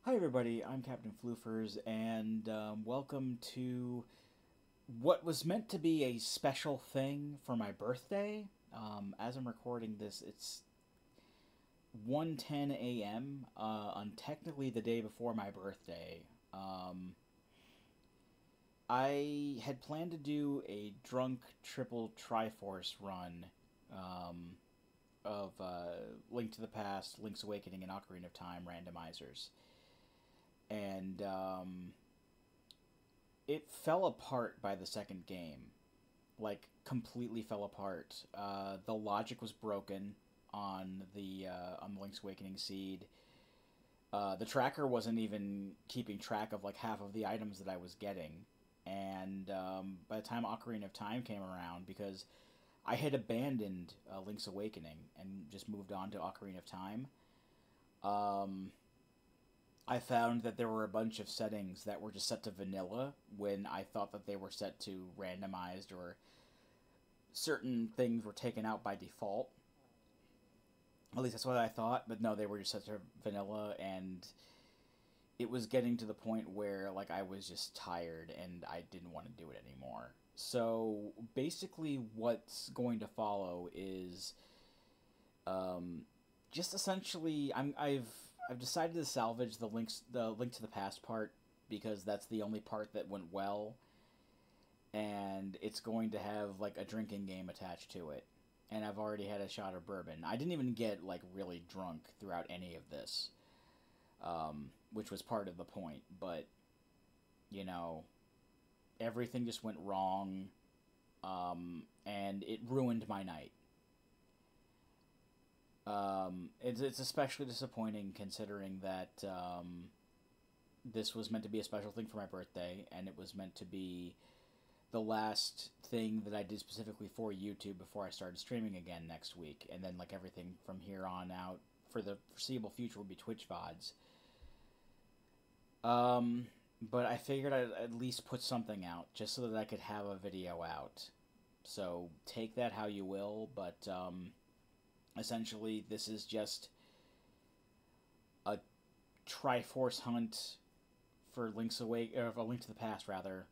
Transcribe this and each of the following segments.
Hi everybody, I'm Captain Floofers, and welcome to what was meant to be a special thing for my birthday. As I'm recording this, it's 1:10 a.m. On technically the day before my birthday. I had planned to do a drunk triple Triforce run of Link to the Past, Link's Awakening, and Ocarina of Time randomizers. And it fell apart by the second game. Like, completely fell apart. The logic was broken on the Link's Awakening seed. The tracker wasn't even keeping track of like half of the items that I was getting. And by the time Ocarina of Time came around, because I had abandoned Link's Awakening and just moved on to Ocarina of Time, I found that there were a bunch of settings that were just set to vanilla when I thought that they were set to randomized, or certain things were taken out by default. At least that's what I thought, but no, they were just set to vanilla, and it was getting to the point where like I was just tired and I didn't want to do it anymore. So basically what's going to follow is just essentially I've decided to salvage the Link to the Past part, because that's the only part that went well, and it's going to have like a drinking game attached to it. And I've already had a shot of bourbon. I didn't even get like really drunk throughout any of this, which was part of the point. But you know, everything just went wrong, and it ruined my night. It's especially disappointing considering that this was meant to be a special thing for my birthday, and it was meant to be the last thing that I did specifically for YouTube before I started streaming again next week, and then like everything from here on out for the foreseeable future will be Twitch VODs. But I figured I'd at least put something out just so that I could have a video out. So take that how you will, but essentially, this is just a Triforce hunt for Link's or A Link to the Past, rather,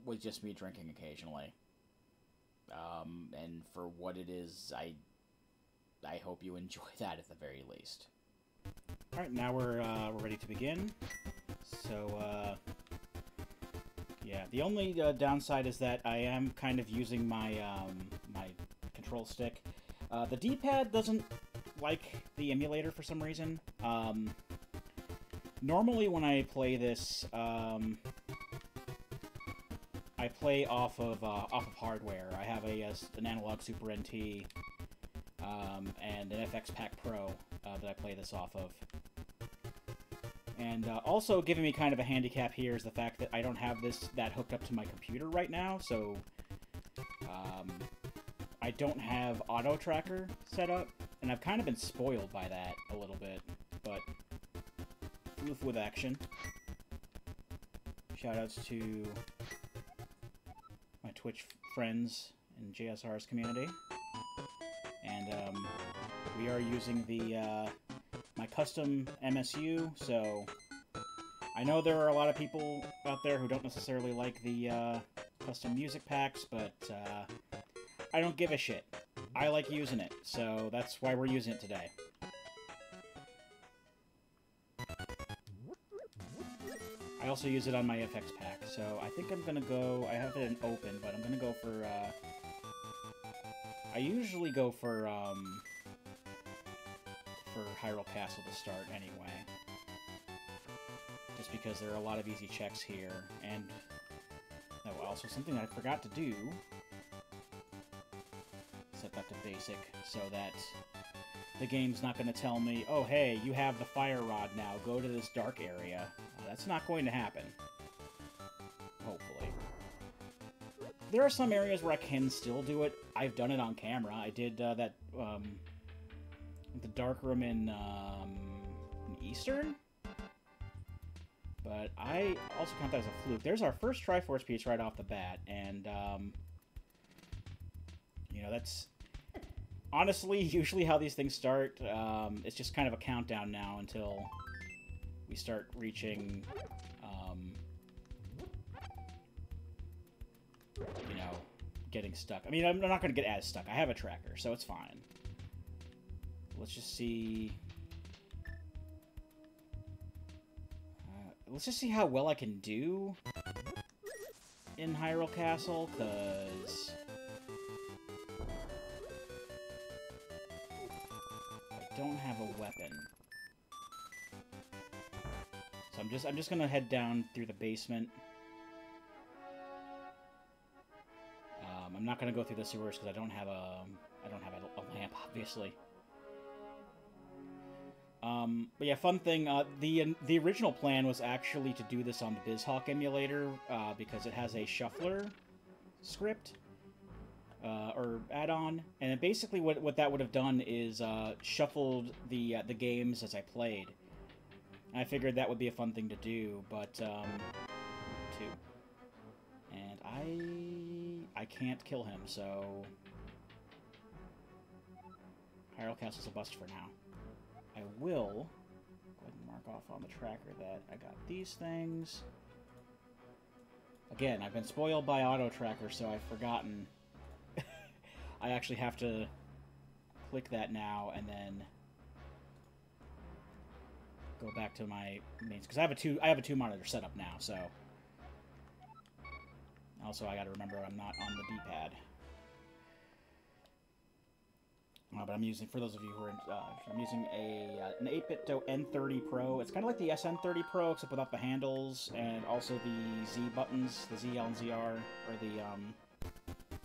with just me drinking occasionally. And for what it is, I hope you enjoy that at the very least. All right, now we're ready to begin. So yeah, the only downside is that I am kind of using my my control stick. The D-pad doesn't like the emulator for some reason. Normally when I play this, I play off of hardware. I have an analog Super NT and an FX Pack Pro that I play this off of. And also giving me kind of a handicap here is the fact that I don't have that hooked up to my computer right now, so I don't have auto tracker set up, and I've kind of been spoiled by that a little bit, but Floof with action. Shoutouts to my Twitch friends in JSR's community. And we are using the my custom MSU, so I know there are a lot of people out there who don't necessarily like the custom music packs, but I don't give a shit. I like using it, so that's why we're using it today. I also use it on my FX pack, so I think I'm gonna go. I have it in open, but I'm gonna go for. I usually go for Hyrule Castle to start anyway, just because there are a lot of easy checks here, and also something I forgot to do. Set that to basic, so that the game's not going to tell me, oh hey, you have the fire rod now, go to this dark area. That's not going to happen. Hopefully. There are some areas where I can still do it. I've done it on camera. I did the dark room in Eastern? But I also count that as a fluke. There's our first Triforce piece right off the bat, and you know, that's Honestly, usually how these things start, it's just kind of a countdown now until we start reaching, you know, getting stuck. I mean, I'm not going to get as stuck. I have a tracker, so it's fine. Let's just see... let's just see how well I can do in Hyrule Castle, because... I don't have a weapon. So I'm just gonna head down through the basement. I'm not gonna go through the sewers because I don't have a lamp, obviously. But yeah, fun thing. The original plan was actually to do this on the BizHawk emulator because it has a shuffler script or add-on, and it basically what that would have done is shuffled the games as I played. And I figured that would be a fun thing to do, but two, and I can't kill him, so Hyrule Castle's a bust for now. I will go ahead and mark off on the tracker that I got these things. Again, I've been spoiled by auto tracker, so I've forgotten. I actually have to click that now and then go back to my mains, because I have a two monitor setup now. So also I got to remember I'm not on the D-pad. But I'm using, for those of you who are, I'm using an 8-bit N30 Pro. It's kind of like the SN30 Pro, except without the handles, and also the Z buttons, the ZL and ZR, or the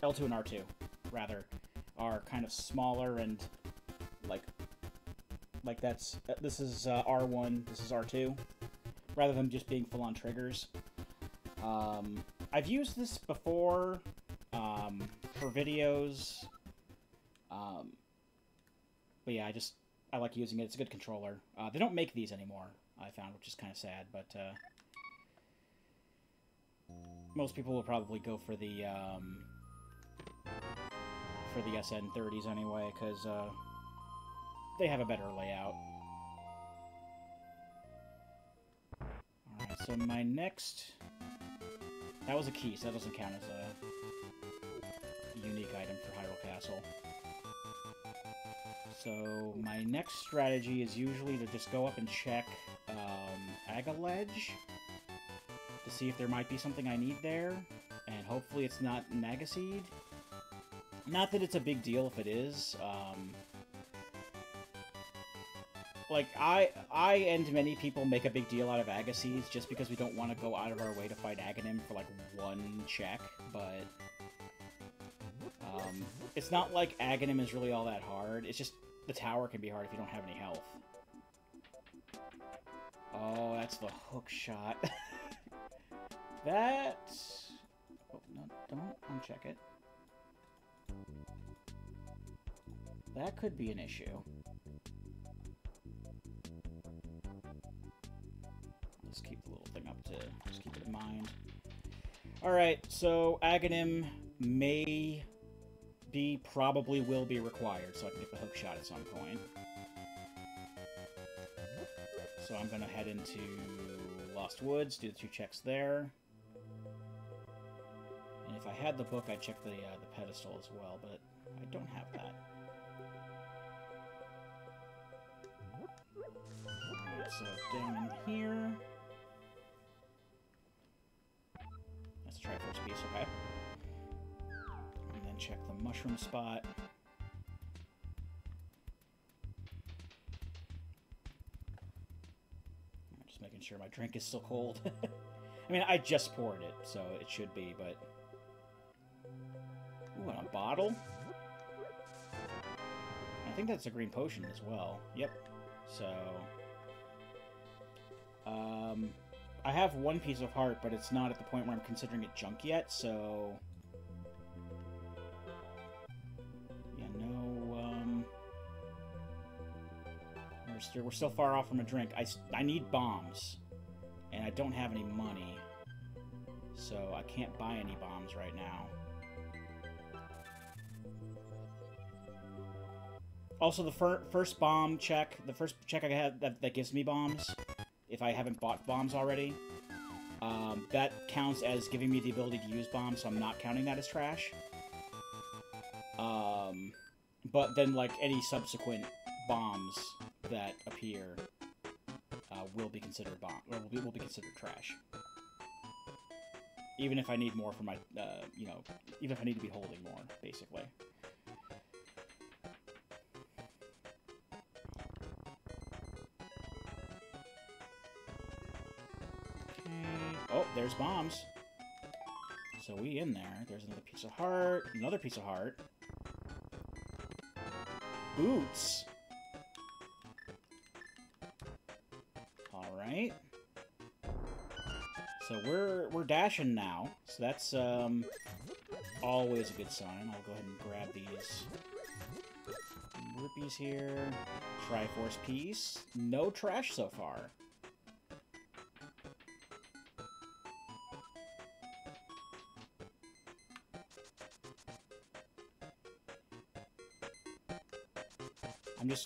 L2 and R2, rather, are kind of smaller and, like that's, this is R1, this is R2, rather than just being full-on triggers. I've used this before, for videos, but yeah, I like using it. It's a good controller. They don't make these anymore, I found, which is kind of sad, but most people will probably go for the SN30s anyway, because they have a better layout. Alright, so my next... That was a key, so that doesn't count as a unique item for Hyrule Castle. So my next strategy is usually to just go up and check Agaledge to see if there might be something I need there, and hopefully it's not Magaseed. Not that it's a big deal if it is. Like, I and many people make a big deal out of Agaseeds just because we don't want to go out of our way to fight Aghanim for, like, one check, but... it's not like Aghanim is really all that hard. It's just the tower can be hard if you don't have any health. Oh, that's the hook shot. That... Oh, no, don't uncheck it. That could be an issue. Let's keep the little thing up to... Just keep it in mind. Alright, so Aghanim may... probably will be required, so I can get the hook shot at some point. So I'm gonna head into Lost Woods, do the 2 checks there. And if I had the book, I'd check the pedestal as well, but I don't have that. Alright, so down in here... That's a Triforce piece, okay. Check the mushroom spot. I'm just making sure my drink is still cold. I mean, I just poured it, so it should be, but... Ooh, and a bottle? I think that's a green potion as well. Yep. So... I have one piece of heart, but it's not at the point where I'm considering it junk yet, so... We're still far off from a drink. I need bombs, and I don't have any money, so I can't buy any bombs right now. Also, the first bomb check, the first check I had that gives me bombs, if I haven't bought bombs already, that counts as giving me the ability to use bombs, so I'm not counting that as trash. But then, like, any subsequent bombs that appear will be considered will be considered trash. Even if I need more for my, you know, even if I need to be holding more, basically. Oh, there's bombs. So we in there. There's another piece of heart. Another piece of heart. Boots. Alright. So we're dashing now. So that's always a good sign. I'll go ahead and grab these rupees here. Triforce piece. No trash so far.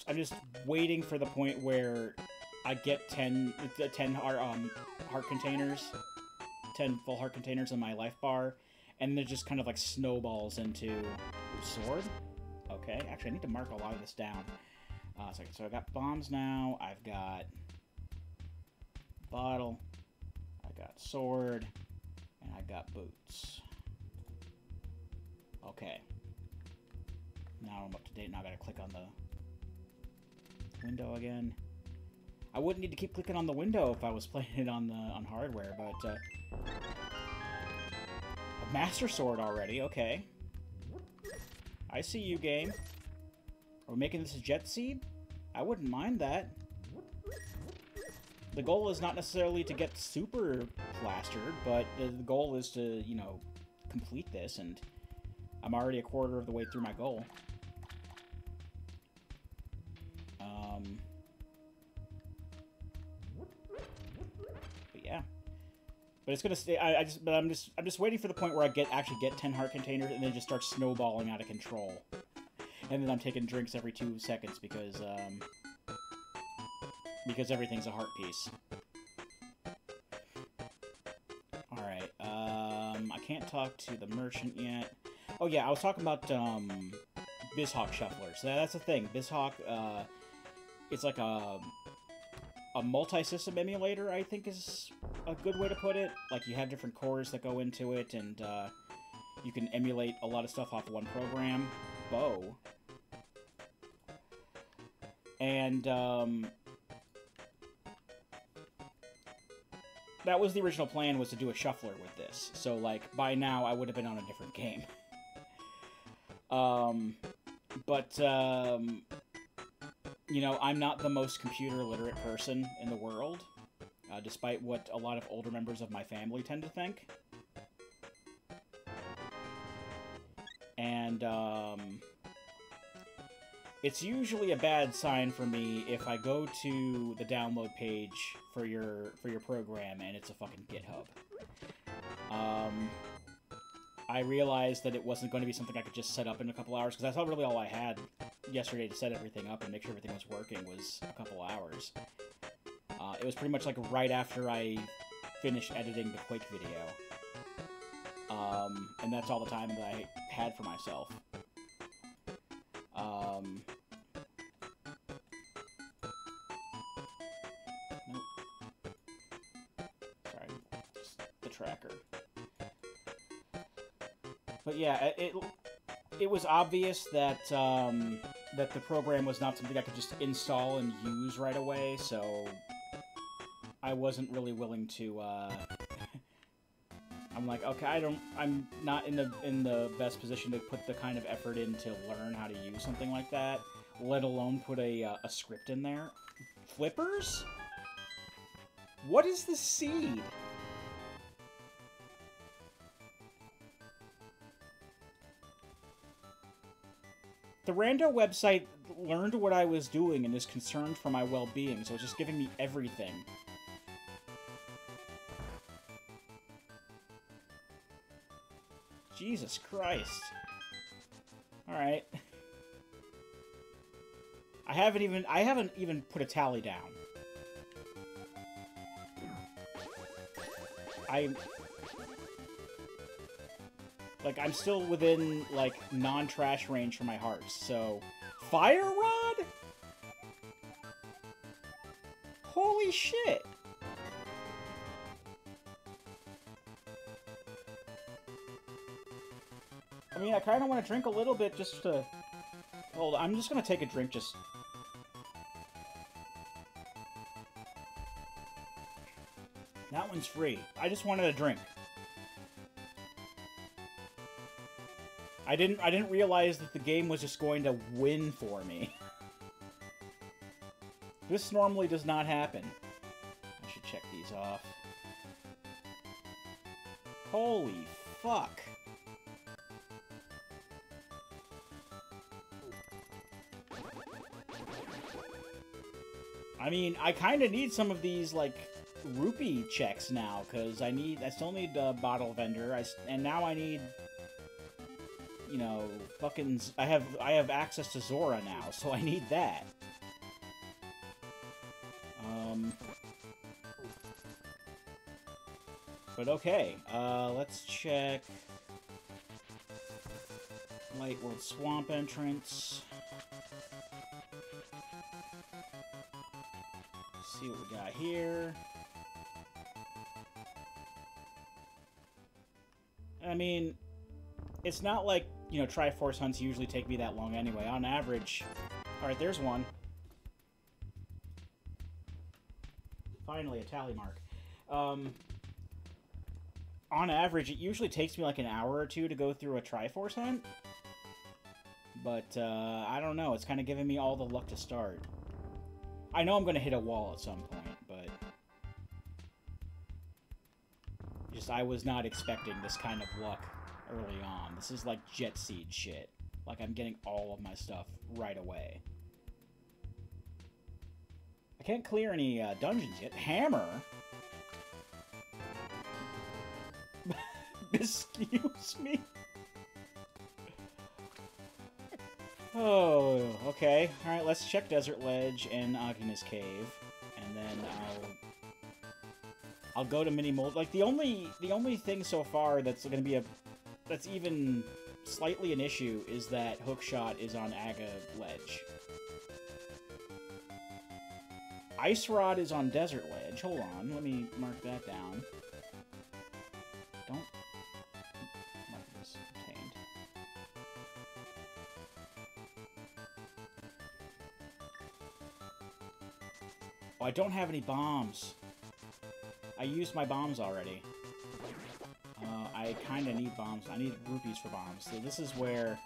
I'm just waiting for the point where I get 10 heart containers, 10 full heart containers in my life bar, and it just kind of like snowballs into sword. Okay, actually I need to mark a lot of this down. So I got bombs now. I've got bottle. I got sword, and I got boots. Okay. Now I'm up to date. Now I gotta click on the window again. I wouldn't need to keep clicking on the window if I was playing it on hardware, but a master sword already. Okay, I see you, game. Are we making this a jet seed? I wouldn't mind that. The goal is not necessarily to get super plastered, but the goal is to, you know, complete this, and I'm already a quarter of the way through my goal. But yeah, but it's gonna stay. I'm just waiting for the point where I actually get 10 heart containers, and then it just starts snowballing out of control. And then I'm taking drinks every 2 seconds because everything's a heart piece. All right. I can't talk to the merchant yet. Oh yeah, I was talking about BizHawk shufflers. That's the thing. BizHawk. It's like a multi-system emulator, I think is a good way to put it. Like, you have different cores that go into it, and you can emulate a lot of stuff off one program. Bow. And that was the original plan, was to do a shuffler with this. So, like, by now I would have been on a different game. You know, I'm not the most computer-literate person in the world, despite what a lot of older members of my family tend to think. And, it's usually a bad sign for me if I go to the download page for your program and it's a fucking GitHub. I realized that it wasn't going to be something I could just set up in a couple hours, because that's really all I had yesterday to set everything up and make sure everything was working was a couple hours. It was pretty much like right after I finished editing the Quake video. And that's all the time that I had for myself. Nope. Sorry, just the tracker. But yeah, it was obvious that that the program was not something I could just install and use right away, so I wasn't really willing to. I'm like, okay, I'm not in the best position to put the kind of effort in to learn how to use something like that, let alone put a script in there. Flippers? What is the seed? The rando website learned what I was doing and is concerned for my well-being, so it's just giving me everything. Jesus Christ. Alright. I haven't even put a tally down. I'm still within, like, non-trash range for my hearts, so... Fire Rod? Holy shit! I mean, I kind of want to drink a little bit just to... Hold on, I'm just going to take a drink just... That one's free. I just wanted a drink. I didn't realize that the game was just going to win for me. This normally does not happen. I should check these off. Holy fuck. I mean, I kind of need some of these, like, rupee checks now, because I still need a bottle vendor, and now I need, you know, fucking, I have access to Zora now, so I need that. But okay, let's check Light World Swamp entrance. See what we got here. I mean, it's not like, you know, Triforce hunts usually take me that long anyway. On average... Alright, there's one. Finally, a tally mark. On average, it usually takes me like an hour or two to go through a Triforce hunt. But, I don't know. It's kind of giving me all the luck to start. I know I'm going to hit a wall at some point, but... Just, I was not expecting this kind of luck early on. This is like Jet Seed shit. Like, I'm getting all of my stuff right away. I can't clear any dungeons yet. Hammer? Excuse me? Oh, okay. Alright, let's check Desert Ledge and Agnes Cave. And then I'll go to Mini Mold. Like, the only thing so far that's gonna be that's even slightly an issue is that Hookshot is on Aga Ledge. Ice Rod is on Desert Ledge. Hold on, let me mark that down. Don't mark this obtained. Oh, I don't have any bombs. I used my bombs already. I kind of need bombs. I need rupees for bombs. So this is where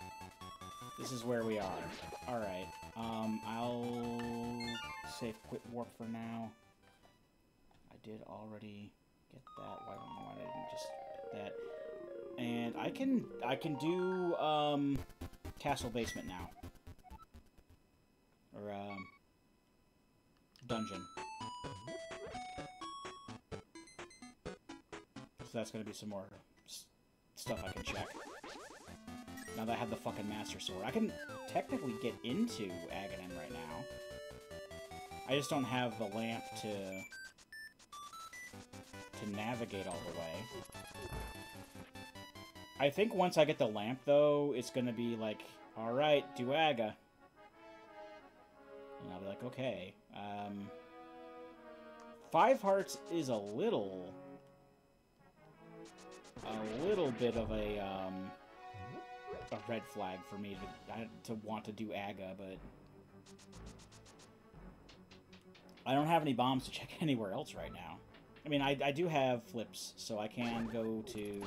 we are. All right. I'll save quit warp for now. I did already get that. Why don't know why I didn't just get that. And I can do castle basement now. Or dungeon. So that's gonna be some more stuff I can check. Now that I have the fucking Master Sword. I can technically get into Aghanim right now. I just don't have the lamp to navigate all the way. I think once I get the lamp, though, it's gonna be like, alright, do Aga. And I'll be like, okay. 5 hearts is a little bit of a red flag for me to want to do Aga, but I don't have any bombs to check anywhere else right now. I mean, I do have flips, so I can go to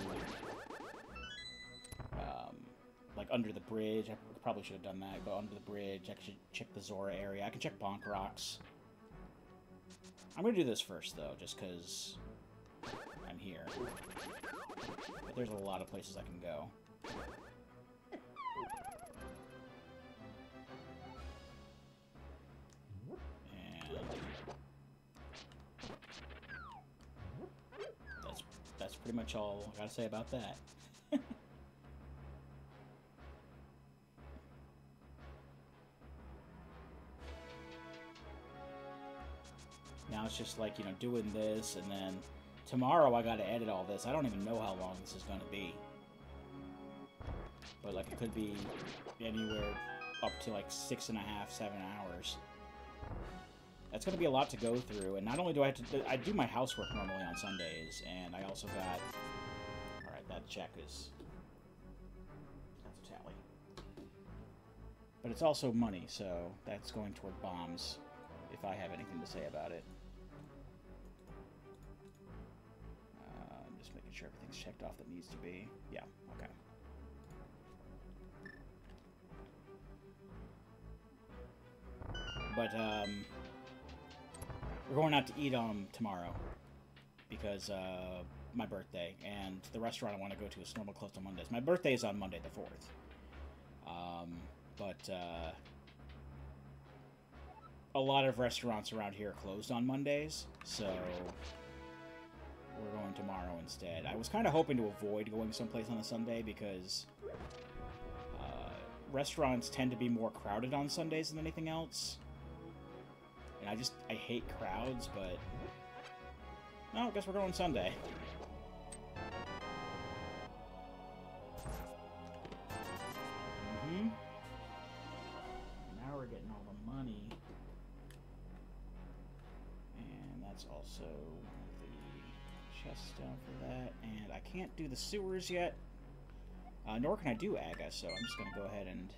like under the bridge. I probably should have done that, but under the bridge, I should check the Zora area. I can check Bonk Rocks. I'm gonna do this first, though, just because I'm here. But there's a lot of places I can go. And that's pretty much all I gotta say about that. it's just like, you know, doing this, and then tomorrow I gotta edit all this. I don't even know how long this is gonna be. But, like, it could be anywhere up to, like, 6.5, 7 hours. That's gonna be a lot to go through, and not only do I have to... I do my housework normally on Sundays, and I also got... Alright, that check is... That's a tally. But it's also money, so that's going toward bombs, if I have anything to say about it. Just making sure everything's checked off that needs to be. Yeah, okay. But, we're going out to eat, tomorrow. Because, my birthday. And the restaurant I want to go to is normally closed on Mondays. My birthday is on Monday the 4th. But, a lot of restaurants around here are closed on Mondays, so we're going tomorrow instead. I was kind of hoping to avoid going someplace on a Sunday because restaurants tend to be more crowded on Sundays than anything else. And I hate crowds, but... No, I guess we're going Sunday. Mm-hmm. Now we're getting all the money. And that's also the chest down for that. And I can't do the sewers yet. Nor can I do Aga, so I'm just going to go ahead and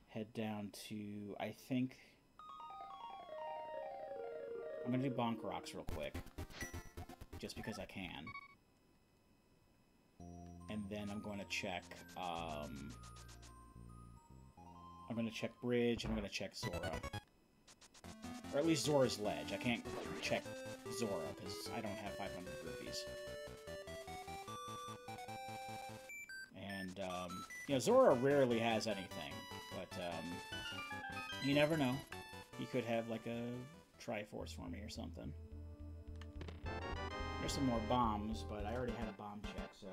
head down to, I think... I'm going to do Bonk Rocks real quick. Just because I can. And then I'm going to check, I'm going to check Bridge, and I'm going to check Zora. Or at least Zora's Ledge. I can't check Zora, because I don't have 500 rupees. And, you know, Zora rarely has anything, but, you never know. He could have, like, a Triforce for me or something. There's some more bombs, but I already had a bomb check, so...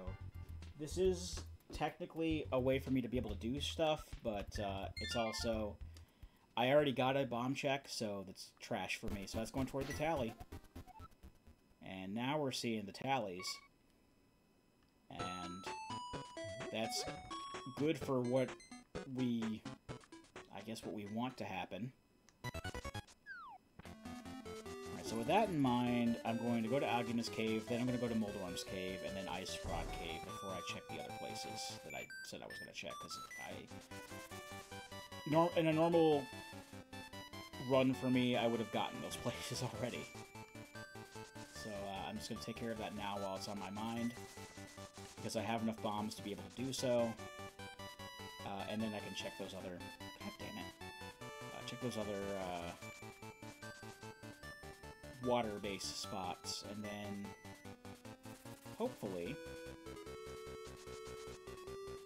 This is technically a way for me to be able to do stuff, but, it's also... I already got a bomb check, so that's trash for me, so that's going toward the tally. And now we're seeing the tallies. And... that's good for what we... I guess what we want to happen. Alright, so with that in mind, I'm going to go to Agnes Cave, then I'm going to go to Moldorm's Cave, and then Ice Frog Cave before I check the other places that I said I was going to check, because in a normal run for me, I would have gotten those places already. So I'm just going to take care of that now while it's on my mind, because I have enough bombs to be able to do so. And then I can check those other... God damn it. Check those other water-based spots, and then hopefully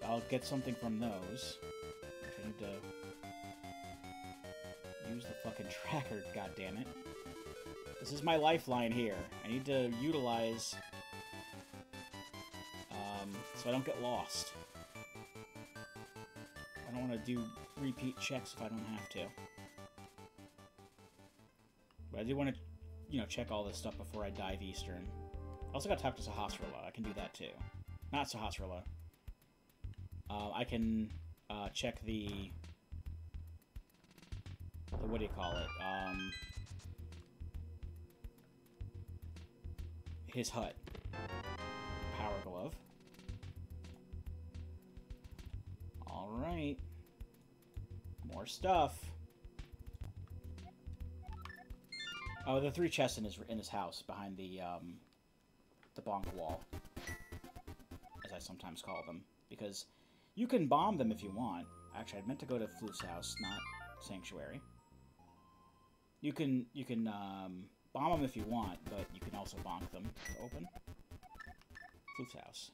I'll get something from those. I need to use the fucking tracker, goddammit. This is my lifeline here. I need to utilize so I don't get lost. I don't want to do repeat checks if I don't have to. But I do want to, you know, check all this stuff before I dive Eastern. I also got to talk to Sahasrara. I can do that too. Not Sahasrara. I can check the what do you call it? His hut. Power Glove. Alright. More stuff. Oh, the 3 chests in his house behind the bonk wall, as I sometimes call them, because you can bomb them if you want. Actually, I meant to go to Floof's house, not Sanctuary. You can bomb them if you want, but you can also bonk them to open Floof's house.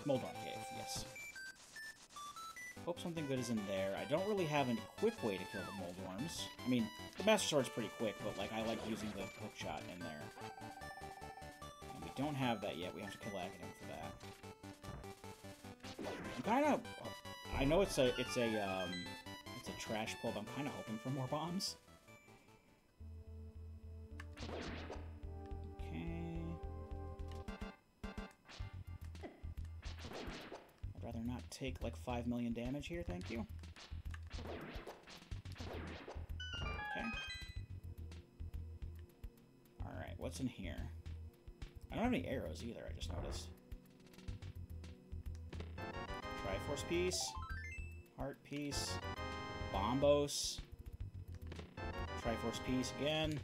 Moldorm Cave, yes. Hope something good is in there. I don't really have a quick way to kill the Moldorms. I mean, the Master Sword's pretty quick, but, like, I like using the hook shot in there. don't have that yet. We have to kill Aghanim for that. I'm kind of... I know it's a trash pull, but I'm kind of hoping for more bombs. Okay. I'd rather not take like 5 million damage here, thank you. Okay. Alright, what's in here? I don't have any arrows either, I just noticed. Triforce piece. Heart piece. Bombos. Triforce piece again.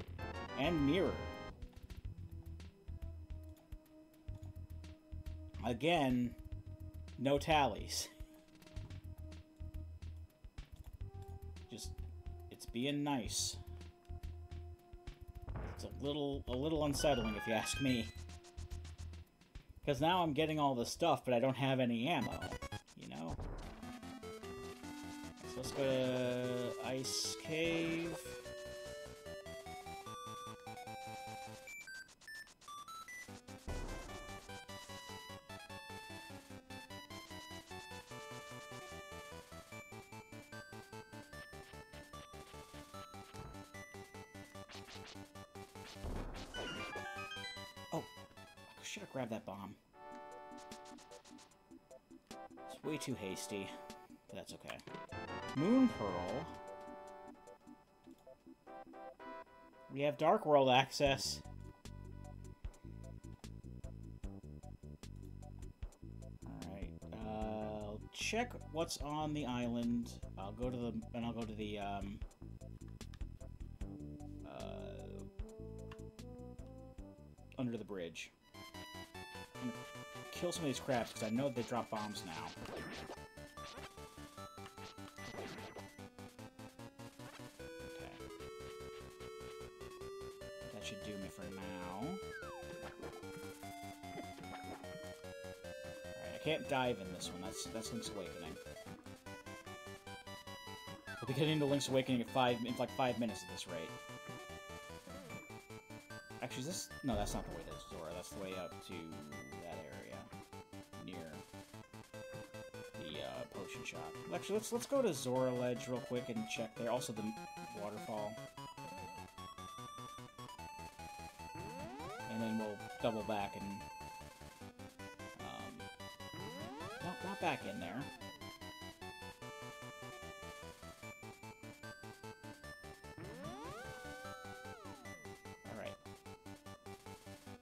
And mirror. Again, no tallies. Just, it's being nice. It's a little unsettling if you ask me. Because now I'm getting all the stuff, but I don't have any ammo, you know? So let's go to Ice Cave. Oh, I should have grabbed that bomb. It's way too hasty, but that's okay. Moon Pearl. We have Dark World access. Alright, I'll check what's on the island. I'll go to the under the bridge. I'm gonna kill some of these crabs because I know they drop bombs now. Okay. That should do me for now. Alright, I can't dive in this one. That's Link's Awakening. We'll be getting into Link's Awakening in like 5 minutes at this rate. Actually, is this... No, that's not the way to Zora. That's the way up to that area. Near the potion shop. Actually, let's go to Zora Ledge real quick and check there. Also, the waterfall. And then we'll double back and... no, not back in there.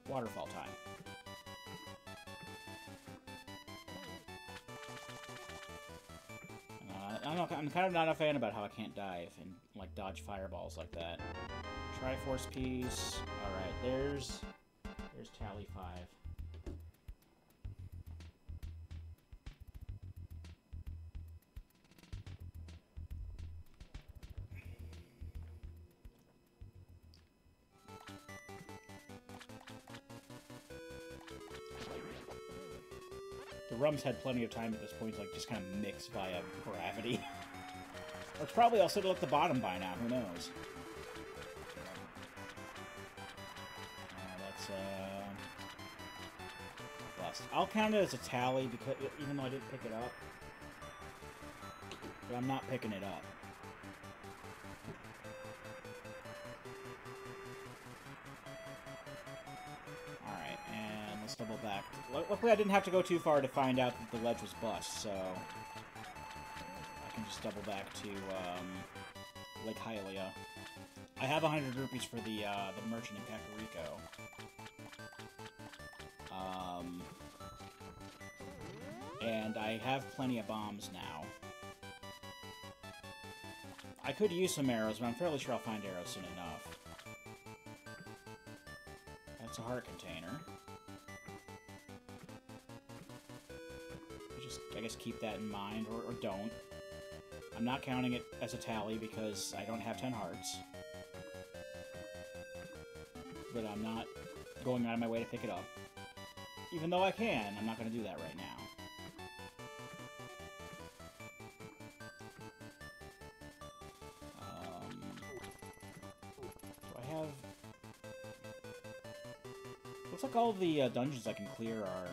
Waterfall time. I'm kind of not a fan about how I can't dive and like dodge fireballs like that. Triforce piece. All right, there's tally 5. The Rums had plenty of time at this point to like just kind of mix via gravity. Or it's probably also at the bottom by now, who knows? That's bust. I'll count it as a tally because even though I didn't pick it up. But I'm not picking it up. Alright, and let's double back. Luckily I didn't have to go too far to find out that the ledge was bust, so I can just double back to Lake Hylia. I have 100 rupees for the merchant in Kakariko. And I have plenty of bombs now. I could use some arrows, but I'm fairly sure I'll find arrows soon enough. That's a heart container. I guess keep that in mind, or don't. I'm not counting it as a tally because I don't have 10 hearts. But I'm not going out of my way to pick it up. Even though I can, I'm not going to do that right now. Looks like all the dungeons I can clear are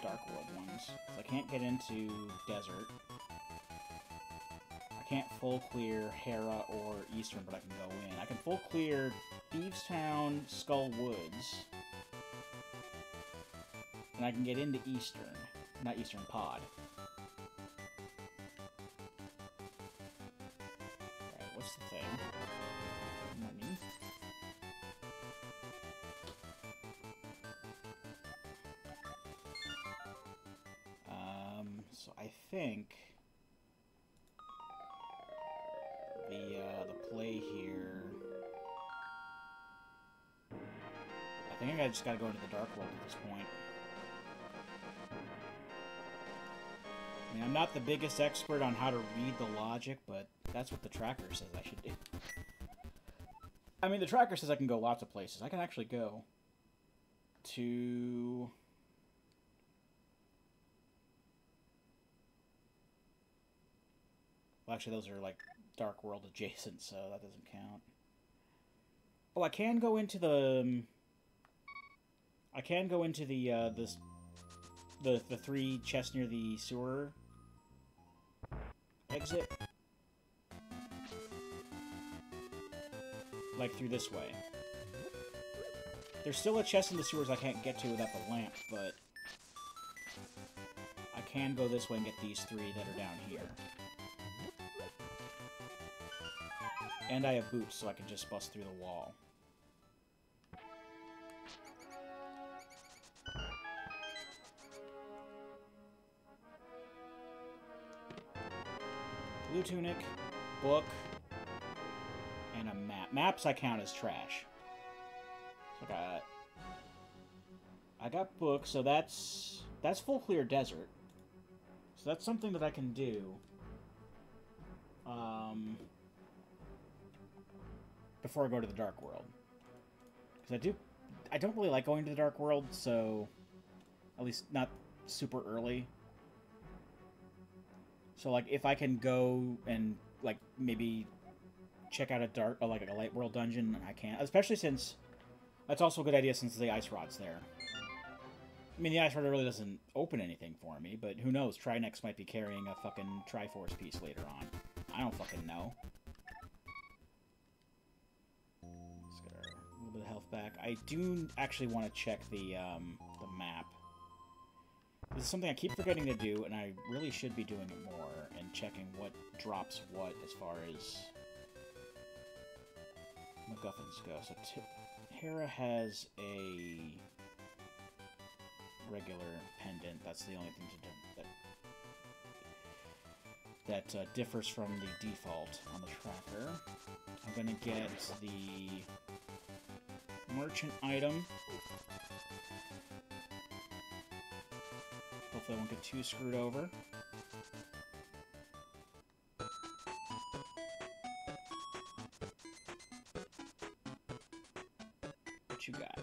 Dark World ones. So I can't get into Desert. I can't full clear Hera or Eastern, but I can go in. I can full clear Thievestown, Skull Woods. And I can get into Eastern. Not Eastern, Pod. Alright, what's the thing? Money. So I think the play here. I think I just gotta go into the Dark World at this point. I mean, I'm not the biggest expert on how to read the logic, but that's what the tracker says I should do. I mean, the tracker says I can go lots of places. I can actually go to... Well, actually, those are, like, Dark World adjacent, so that doesn't count. Oh, I can go into the... I can go into the 3 chests near the sewer exit. Like, through this way. There's still a chest in the sewers I can't get to without the lamp, but... I can go this way and get these 3 that are down here. And I have boots, so I can just bust through the wall. Blue tunic, book, and a map. Maps I count as trash. So I got books, so that's full clear desert. So that's something that I can do. Before I go to the Dark World. Because I don't really like going to the Dark World, so at least not super early. So, like, if I can go and, like, maybe check out a like a Light World dungeon, I can. Especially since, that's also a good idea since the Ice Rod's there. I mean, the Ice Rod really doesn't open anything for me, but who knows? Trinex might be carrying a fucking Triforce piece later on. I don't fucking know. Let's get our little bit of health back. I do actually want to check the map. This is something I keep forgetting to do, and I really should be doing it more, and checking what drops what as far as MacGuffins go. So Hera has a regular pendant. That's the only thing that differs from the default on the tracker. I'm going to get the merchant item. Hopefully I won't get too screwed over. What you got?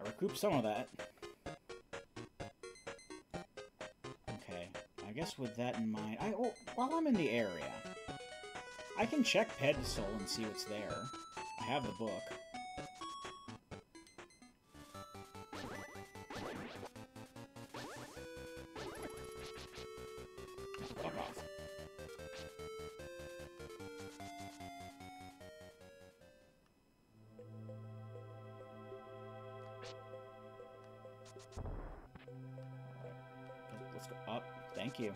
I recouped some of that. Okay, I guess with that in mind, while I'm in the area, I can check Pedestal and see what's there. I have the book. Fuck off. Let's go up. Thank you.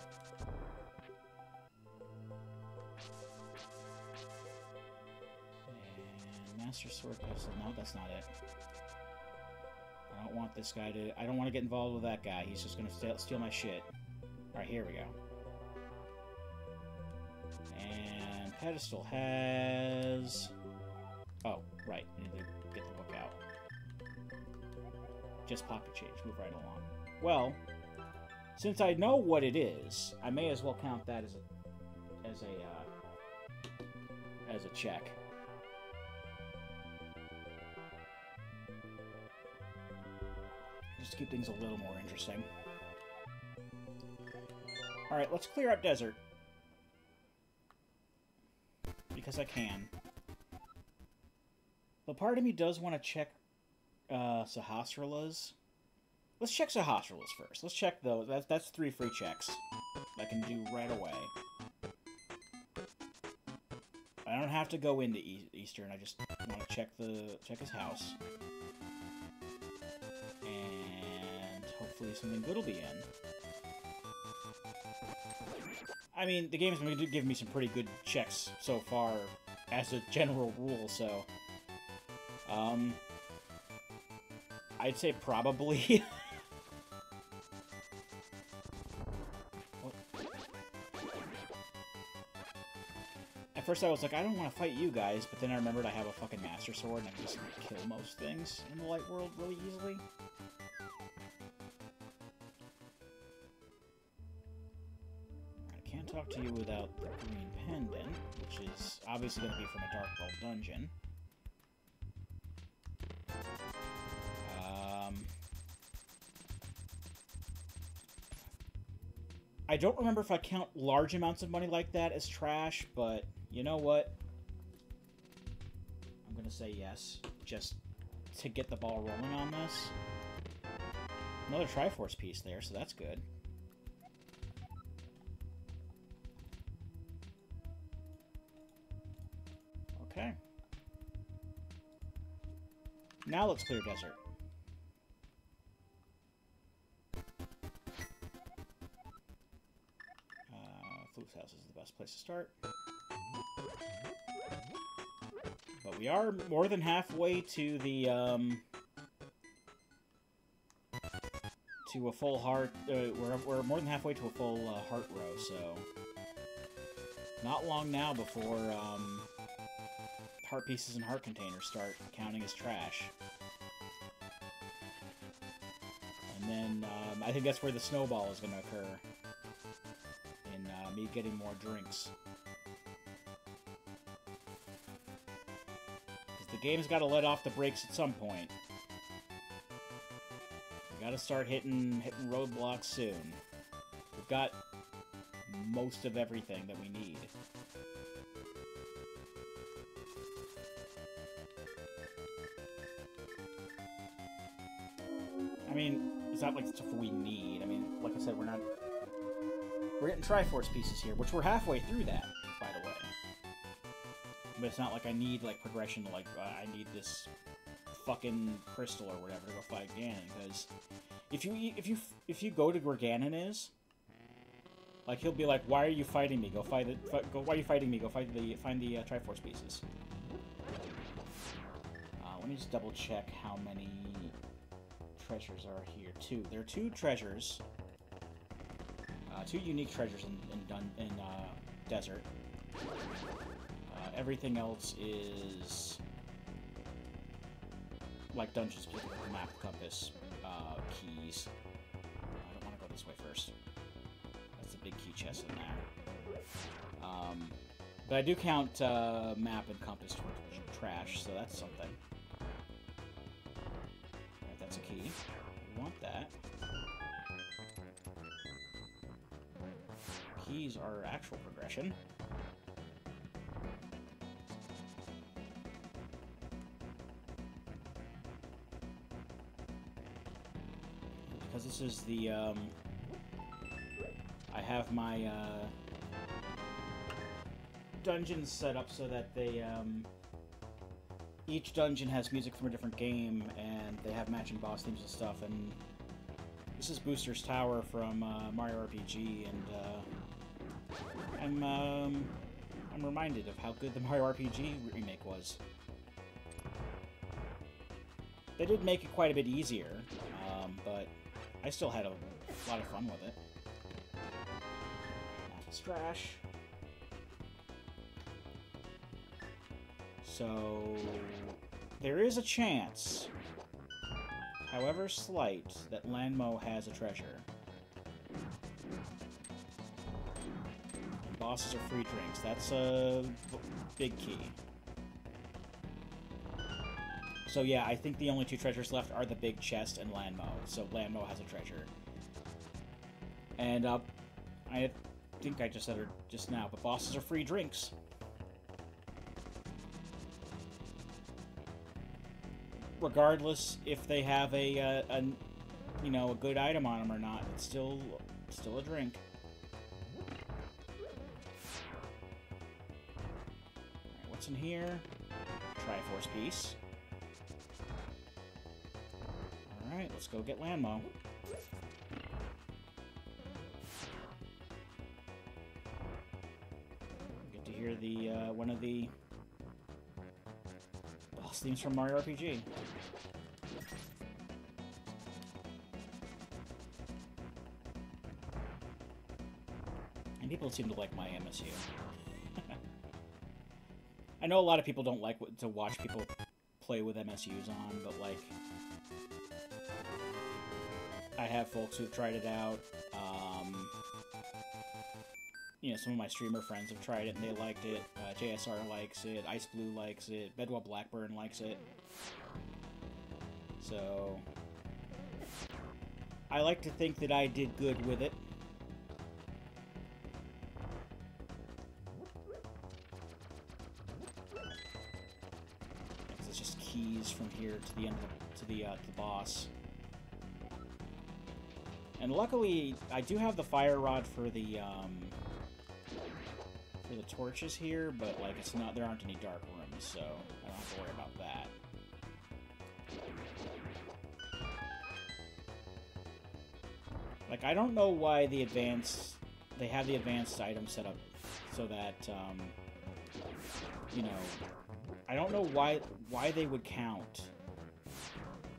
And Master Sword Pistol. No, that's not it. I don't want this guy to... I don't want to get involved with that guy. He's just going to steal my shit. Alright, here we go. And Pedestal has... Oh, right. I need to get the book out. Just pocket change. Move right along. Well, since I know what it is, I may as well count that as a check. Just to keep things a little more interesting. Alright, let's clear out desert. Because I can. But part of me does want to check Sahasralas. Let's check Sahasralas first. Let's check those. That's 3 free checks I can do right away. I don't have to go into Eastern. I just want to check his house, and hopefully something good will be in. I mean, the game's been giving me some pretty good checks so far, as a general rule. So, I'd say probably. At first I was like, I don't want to fight you guys, but then I remembered I have a fucking Master Sword and I can just kill most things in the Light World really easily. I can't talk to you without the green pendant, which is obviously going to be from a Dark World dungeon. I don't remember if I count large amounts of money like that as trash, but you know what? I'm gonna say yes, just to get the ball rolling on this. Another Triforce piece there, so that's good. Okay. Now let's clear desert. Floof's house is the best place to start. But we are more than halfway to the, to a full heart, we're more than halfway to a full, heart row, so... Not long now before, heart pieces and heart containers start counting as trash. And then, I think that's where the snowball is going to occur. Me getting more drinks. Because the game's got to let off the brakes at some point. We got to start hitting roadblocks soon. We've got most of everything that we need. I mean, it's not like stuff we need. I mean, like I said, we're getting Triforce pieces here, which we're halfway through that, by the way. But it's not like I need, like, progression to, like, I need this fucking crystal or whatever to go fight Ganon, because if you go to where Ganon is, like, he'll be like, why are you fighting me? Why are you fighting me? Go find the Triforce pieces. Let me just double check how many treasures are here. There are 2 treasures. 2 unique treasures in Desert. Everything else is like dungeons, people with the map, compass, keys. I don't want to go this way first. That's a big key chest in there. But I do count map and compass towards trash, so that's something. Alright, that's a key. We want that. Keys are actual progression. Because this is the, I have my, dungeons set up so that they, each dungeon has music from a different game, and they have matching boss themes and stuff, and this is Booster's Tower from, Mario RPG, and, I'm reminded of how good the Mario RPG remake was. They did make it quite a bit easier, but I still had a lot of fun with it. That's trash. So, there is a chance, however slight, that Lanmo has a treasure. Bosses are free drinks. That's a big key. So yeah, I think the only 2 treasures left are the big chest and Lanmo. So Lanmo has a treasure. And I think I just said it just now, but bosses are free drinks. regardless if they have a you know, a good item on them or not. It's still a drink. Alright, what's in here? Triforce piece. Alright, let's go get Landmo. Get to hear the one of the boss themes from Mario RPG. And people seem to like my MSU. I know a lot of people don't like to watch people play with MSUs on, but like, I have folks who've tried it out. You know, some of my streamer friends have tried it and they liked it. JSR likes it. Ice Blue likes it. Bedwell Blackburn likes it. So, I like to think that I did good with it. It's just keys from here to the end of the boss. And luckily, I do have the fire rod for the torches here, but like it's not, there aren't any dark rooms, so I don't have to worry about that. Like, I don't know why they have the advanced item set up so that, you know, I don't know why they would count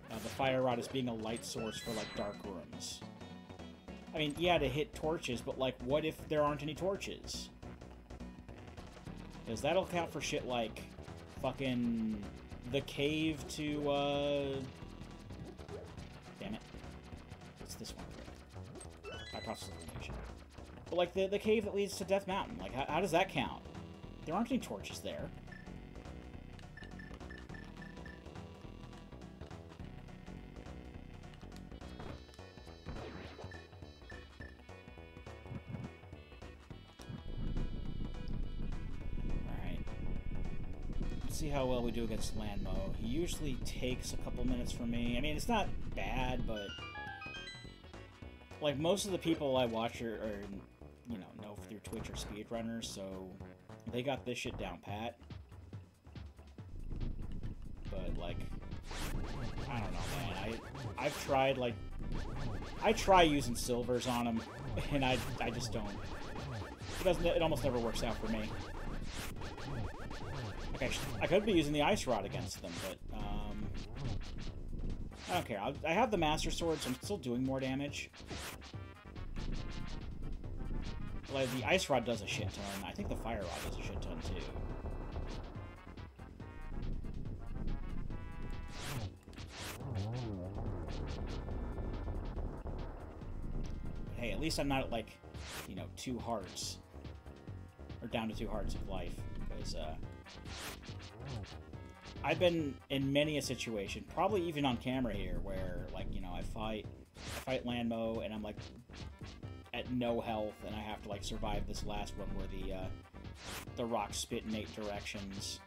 the fire rod as being a light source for, like, dark rooms. I mean, yeah, to hit torches, but, like, what if there aren't any torches? Because that'll count for shit like fucking the cave to, damn it. It's this one here. By process elimination. But, like, the cave that leads to Death Mountain, like, how does that count? There aren't any torches there. See how well we do against Landmo. He usually takes a couple minutes from me. I mean, it's not bad, but like most of the people I watch are you know through Twitch are speedrunners, so they got this shit down pat. But like, I don't know, man. I've tried, like, I try using silvers on him, and I just don't. It almost never works out for me. Okay, I could be using the ice rod against them, but I don't care. I have the master sword, so I'm still doing more damage. Like, the ice rod does a shit ton. I think the fire rod does a shit ton too. Hey, at least I'm not at, like, you know, 2 hearts. Or down to 2 hearts of life. Because, I've been in many a situation, probably even on camera here, where, like, you know, I fight Landmo, and I'm, like, at no health, and I have to, like, survive this last one where the rocks spit in 8 directions.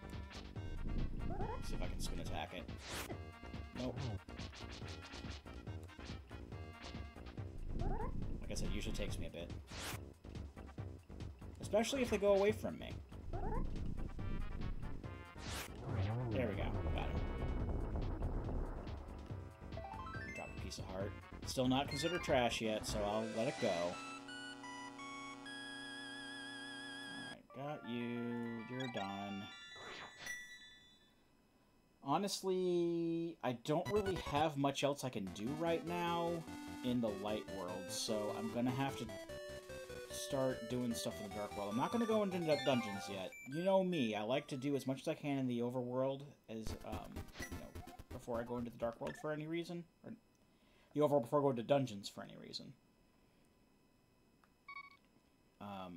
Let's see if I can spin attack it. Nope. Like I said, it usually takes me a bit. Especially if they go away from me. There we go. Got him. Drop a piece of heart. Still not considered trash yet, so I'll let it go. Alright, got you. You're done. Honestly, I don't really have much else I can do right now in the light world, so I'm gonna have to start doing stuff in the dark world. I'm not gonna go into dungeons yet. You know me, I like to do as much as I can in the overworld as, you know, before I go into the dark world for any reason. Or the overworld before I go into dungeons for any reason.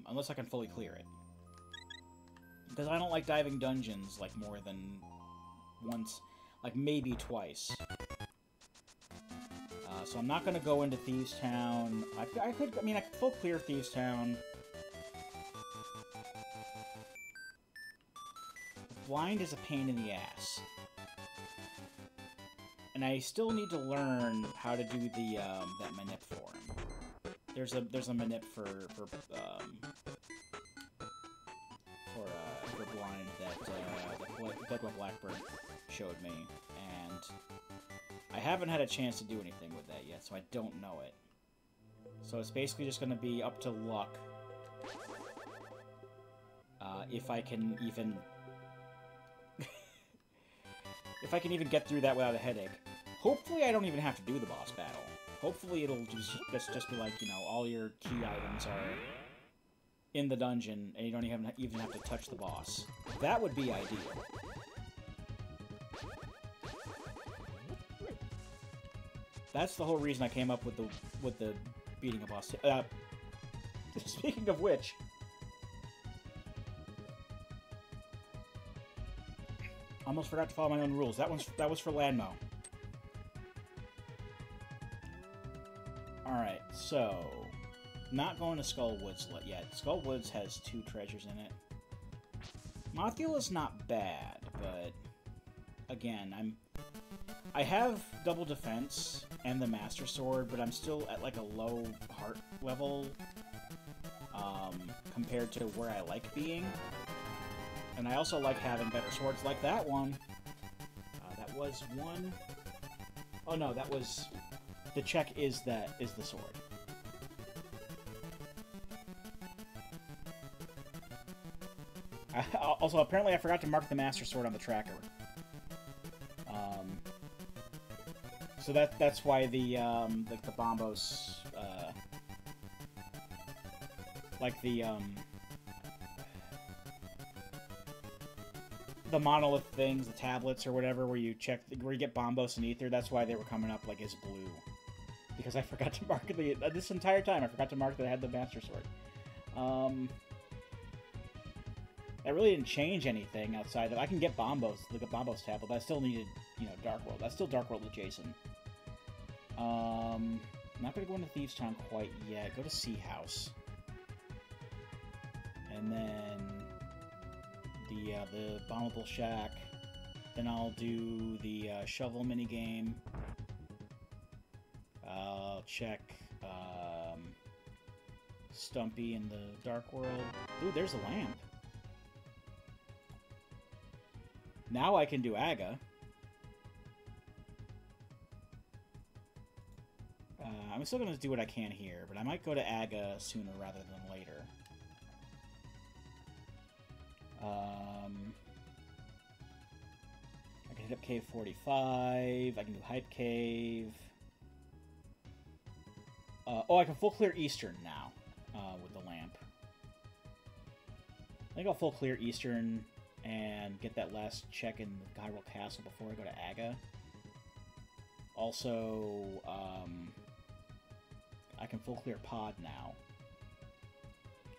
Unless I can fully clear it. Because I don't like diving dungeons, like, more than once, like, maybe twice. So I'm not going to go into Thieves Town. I could full clear Thieves Town. Blind is a pain in the ass. And I still need to learn how to do the that manip for him. There's a manip for blind that Blackbird showed me, and I haven't had a chance to do anything with that yet, so I don't know it. So it's basically just going to be up to luck if I can even if I can even get through that without a headache. Hopefully I don't even have to do the boss battle. Hopefully it'll just be like, you know, all your key items are in the dungeon and you don't even have to touch the boss. That would be ideal. That's the whole reason I came up with the beating a boss. Speaking of which, almost forgot to follow my own rules. That was for Landmo. Alright, so not going to Skullwoods yet. Skullwoods has 2 treasures in it. Mothula's not bad, but again, I have double defense and the Master Sword, but I'm still at like a low heart level compared to where I like being. And I also like having better swords like that one. That was one... Oh no, that was... The check is the sword. Also, apparently I forgot to mark the Master Sword on the tracker. So that's why the bombos, like the monolith things, the tablets or whatever, where you get bombos and ether. That's why they were coming up like as blue, because I forgot to mark this entire time. I forgot to mark that I had the Master Sword. That really didn't change anything outside of... I can get bombos, like a bombos tablet, but I still needed, you know, Dark World. That's still Dark World adjacent. I'm not going to go into Thieves' Town quite yet. Go to Sea House. And then the Bombable Shack. Then I'll do the shovel minigame. I'll check Stumpy in the Dark World. Ooh, there's a lamp. Now I can do Aga. I'm still going to do what I can here, but I might go to Aga sooner rather than later. I can hit up Cave 45. I can do Hype Cave. Oh, I can full clear Eastern now with the lamp. I think I'll full clear Eastern and get that last check in the Hyrule Castle before I go to Aga. Also, I can full clear Pod now.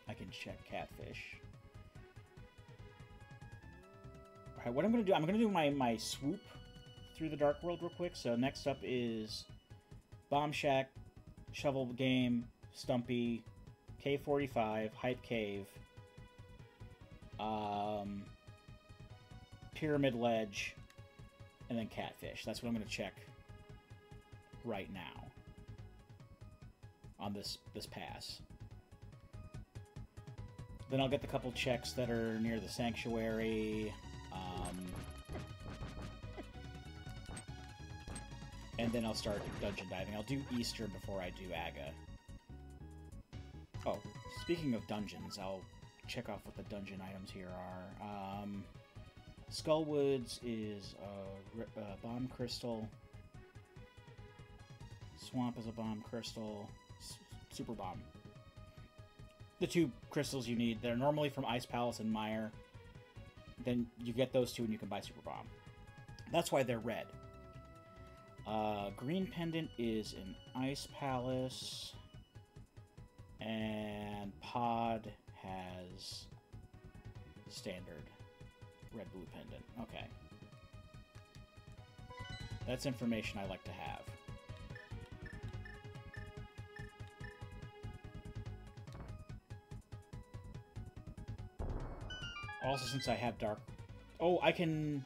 I can check Catfish. Alright, what I'm going to do, I'm going to do my swoop through the Dark World real quick. So next up is Bomb Shack, Shovel Game, Stumpy, Cave 45, Hype Cave, Pyramid Ledge, and then Catfish. That's what I'm going to check right now on this pass. Then I'll get the couple checks that are near the Sanctuary, and then I'll start dungeon diving. I'll do Eastern before I do Aga. Oh, speaking of dungeons, I'll check off what the dungeon items here are. Skullwoods is a Bomb Crystal. Swamp is a Bomb Crystal. Super Bomb. The 2 crystals you need. They're normally from Ice Palace and Mire. Then you get those 2 and you can buy Super Bomb. That's why they're red. Green Pendant is in Ice Palace. And Pod has standard red-blue pendant. Okay. That's information I like to have. Also, since I have dark... Oh, I can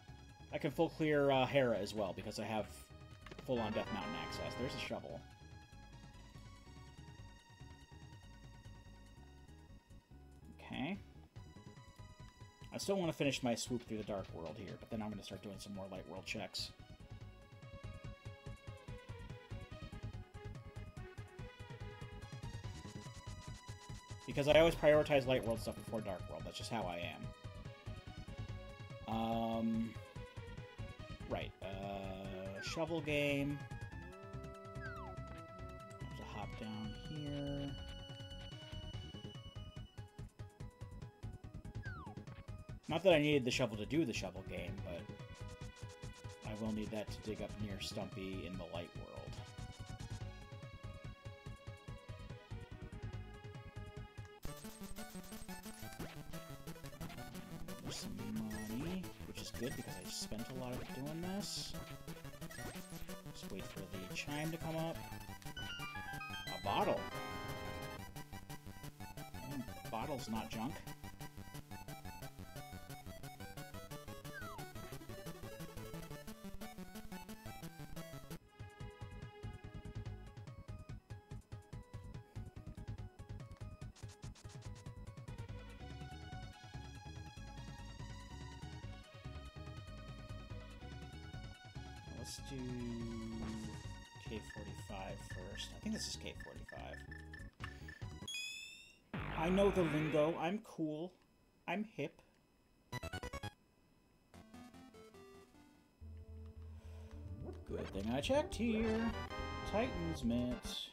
full clear Hera as well, because I have full-on Death Mountain access. There's a shovel. Okay. I still want to finish my swoop through the Dark World here, but then I'm going to start doing some more Light World checks. Because I always prioritize Light World stuff before Dark World. That's just how I am. Right. Shovel game. I have to hop down here. Not that I needed the shovel to do the shovel game, but I will need that to dig up near Stumpy in the Light World. There's some money, which is good because I just spent a lot of it doing this. Just wait for the chime to come up. A bottle. Bottle's not junk. Let's do K45 first. I think this is K45. I know the lingo. I'm cool. I'm hip. Good thing I checked here. Titan's Mitt.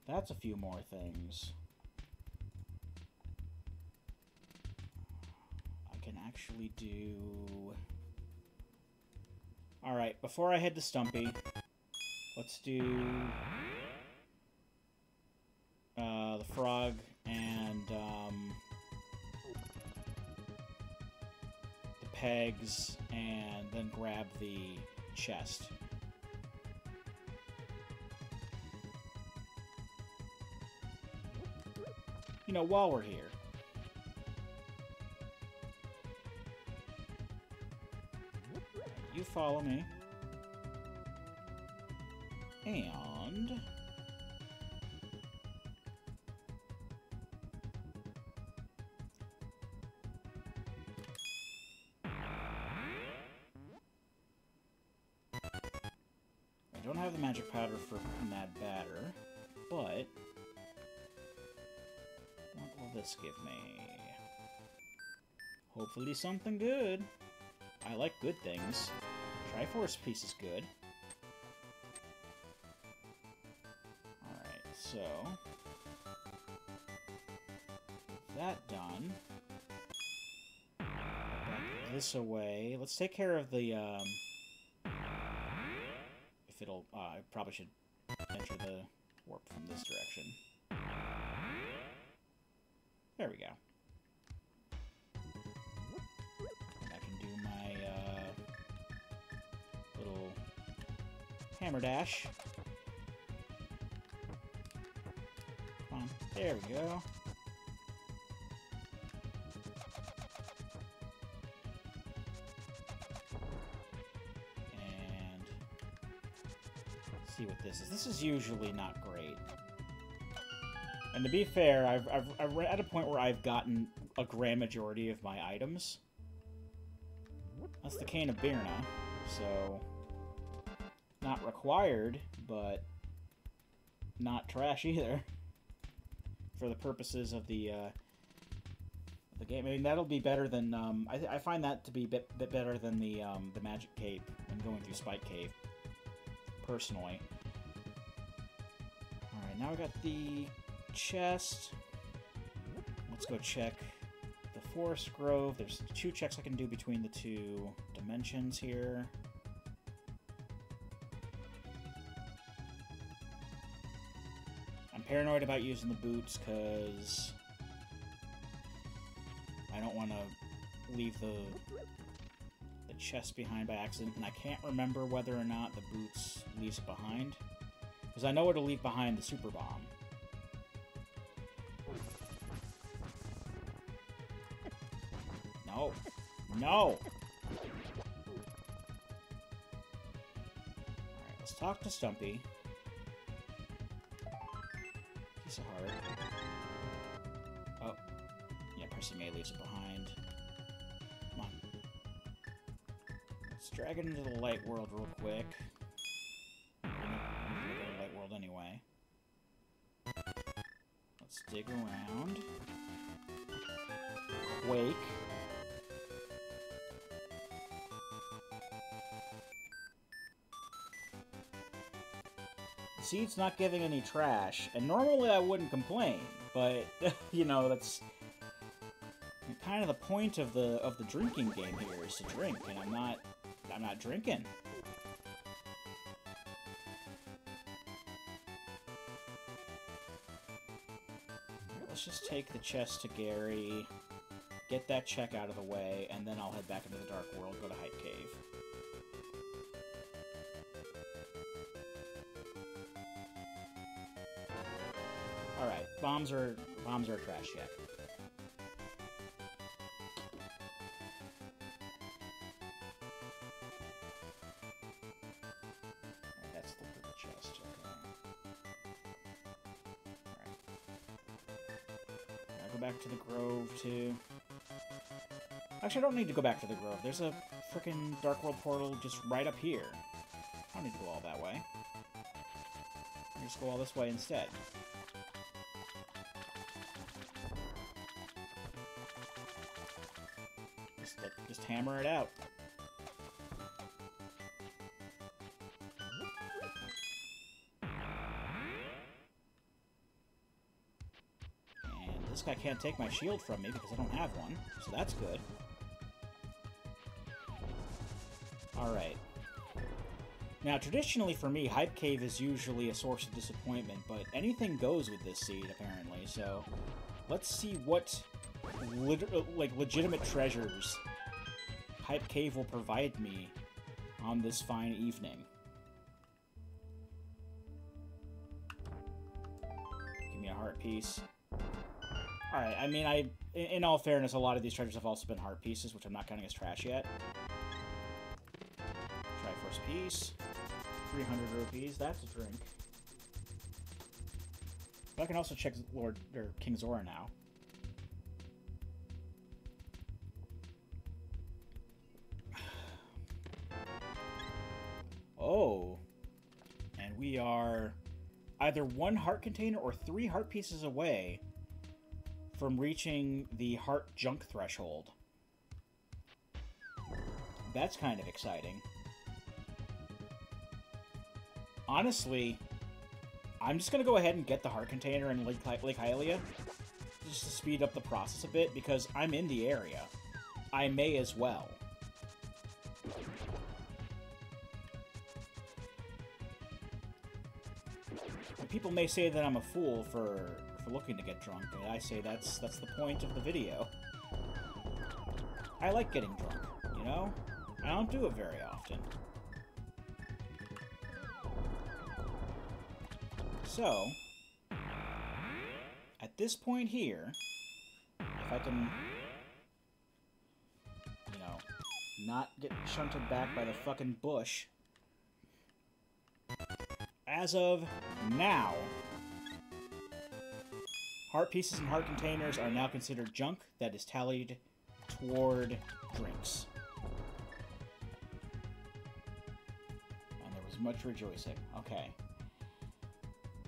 That's a few more things. I can actually do... Alright, before I head to Stumpy, let's do the frog and the pegs, and then grab the chest. You know, while we're here. You follow me. And... I don't have the magic powder for Mad Batter, but... what will this give me? Hopefully something good. I like good things. Triforce piece is good. Alright, so... that done. Put this away. Let's take care of the, if it'll... I probably should enter the warp from this direction. There we go. And I can do my, little hammer dash. Come on. There we go. And let's see what this is. This is usually not great. And to be fair, I've at a point where I've gotten a grand majority of my items. That's the Cane of Birna, so not required, but not trash either. For the purposes of the game, I mean that'll be better than I find that to be a bit better than the Magic Cape when going through Spike Cave. Personally. All right, now we got the chest. Let's go check the Forest Grove. There's 2 checks I can do between the 2 dimensions here. I'm paranoid about using the boots because I don't want to leave the chest behind by accident, and I can't remember whether or not the boots leaves it behind, because I know it'll leave behind the super bomb. No. No! Let's talk to Stumpy. Piece of heart. Oh. Yeah, pressing A leaves it behind. Come on. Let's drag it into the light world real quick. I'm gonna go to light world anyway. Let's dig around. Quake. The seed's not giving any trash, and normally I wouldn't complain, but you know, that's kind of the point of the drinking game here is to drink, and I'm not drinking. Let's just take the chest to Gary, get that check out of the way, and then I'll head back into the Dark World, go to Hype Cave. Alright, bombs are trash yet. That's the chest, okay. Alright. Go back to the Grove, too. Actually, I don't need to go back to the Grove. There's a frickin' Dark World portal just right up here. I don't need to go all that way. I'll just go all this way instead. Just hammer it out. And this guy can't take my shield from me because I don't have one, so that's good. Alright. Now, traditionally for me, Hype Cave is usually a source of disappointment, but anything goes with this seed, apparently, so let's see what legitimate treasures Hype Cave will provide me on this fine evening. Give me a heart piece. Alright, I mean, in all fairness, a lot of these treasures have also been heart pieces, which I'm not counting as trash yet. Triforce piece. 300 rupees, that's a drink. But I can also check King Zora now. Oh. And we are either 1 heart container or 3 heart pieces away from reaching the heart junk threshold. That's kind of exciting. Honestly, I'm just going to go ahead and get the heart container in Lake Hylia just to speed up the process a bit, because I'm in the area. I may as well. And people may say that I'm a fool for looking to get drunk, but I say that's the point of the video. I like getting drunk, you know? I don't do it very often. So, at this point here, if I can, you know, not get shunted back by the fucking bush, as of now, heart pieces and heart containers are now considered junk that is tallied toward drinks. And there was much rejoicing. Okay.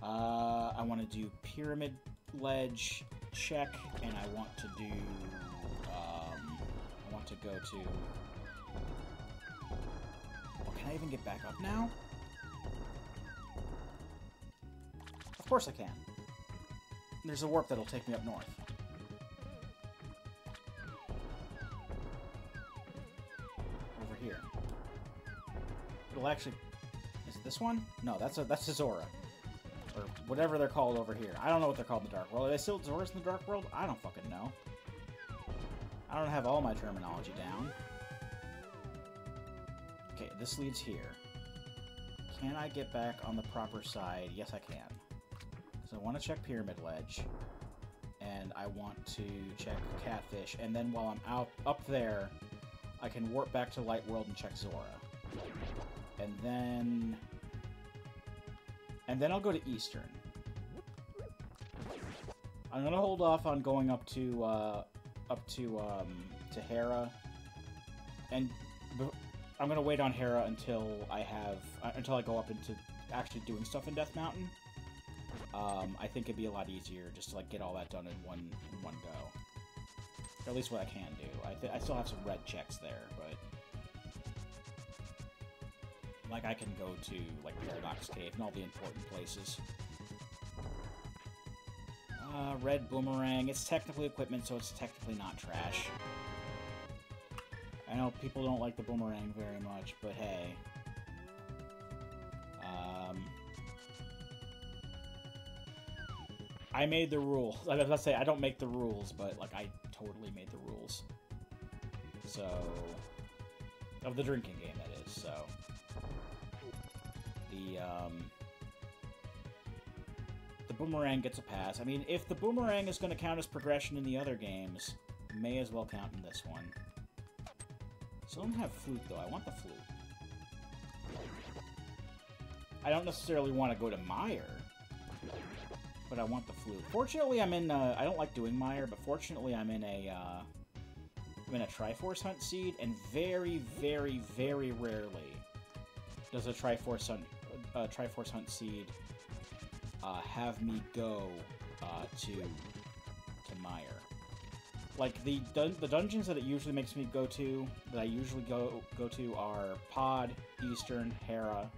I want to do pyramid ledge check, and I want to do, I want to go to, oh, can I even get back up now? Of course I can. There's a warp that'll take me up north. Over here. It'll actually, is it this one? No, that's a Zora. Or whatever they're called over here. I don't know what they're called in the Dark World. Are they still Zoras in the Dark World? I don't fucking know. I don't have all my terminology down. Okay, this leads here. Can I get back on the proper side? Yes, I can. So I want to check Pyramid Ledge. And I want to check Catfish. And then while I'm up there, I can warp back to Light World and check Zora. And then And then I'll go to Eastern. I'm gonna hold off on going up to Hera, and I'm gonna wait on Hera until until I go up into actually doing stuff in Death Mountain. I think it'd be a lot easier just to like get all that done in one go. Or at least what I can do. I still have some red checks there, but like I can go to like Paradox Cave and all the important places. Red boomerang. It's technically equipment, so it's technically not trash. I know people don't like the boomerang very much, but hey. I made the rules. I was about to say, I don't make the rules, but, like, I totally made the rules. So... of the drinking game, that is, so... The boomerang gets a pass. I mean, if the boomerang is going to count as progression in the other games, may as well count in this one. So I don't have flute, though. I want the flute. I don't necessarily want to go to Mire, but I want the flute. Fortunately, I'm in, I don't like doing Mire, but fortunately I'm in a Triforce Hunt seed, and very, very, very rarely does a Triforce Hunt seed have me go to Mire. Like, the dungeons that it usually makes me go to, that I usually go to are Pod, Eastern, Hera,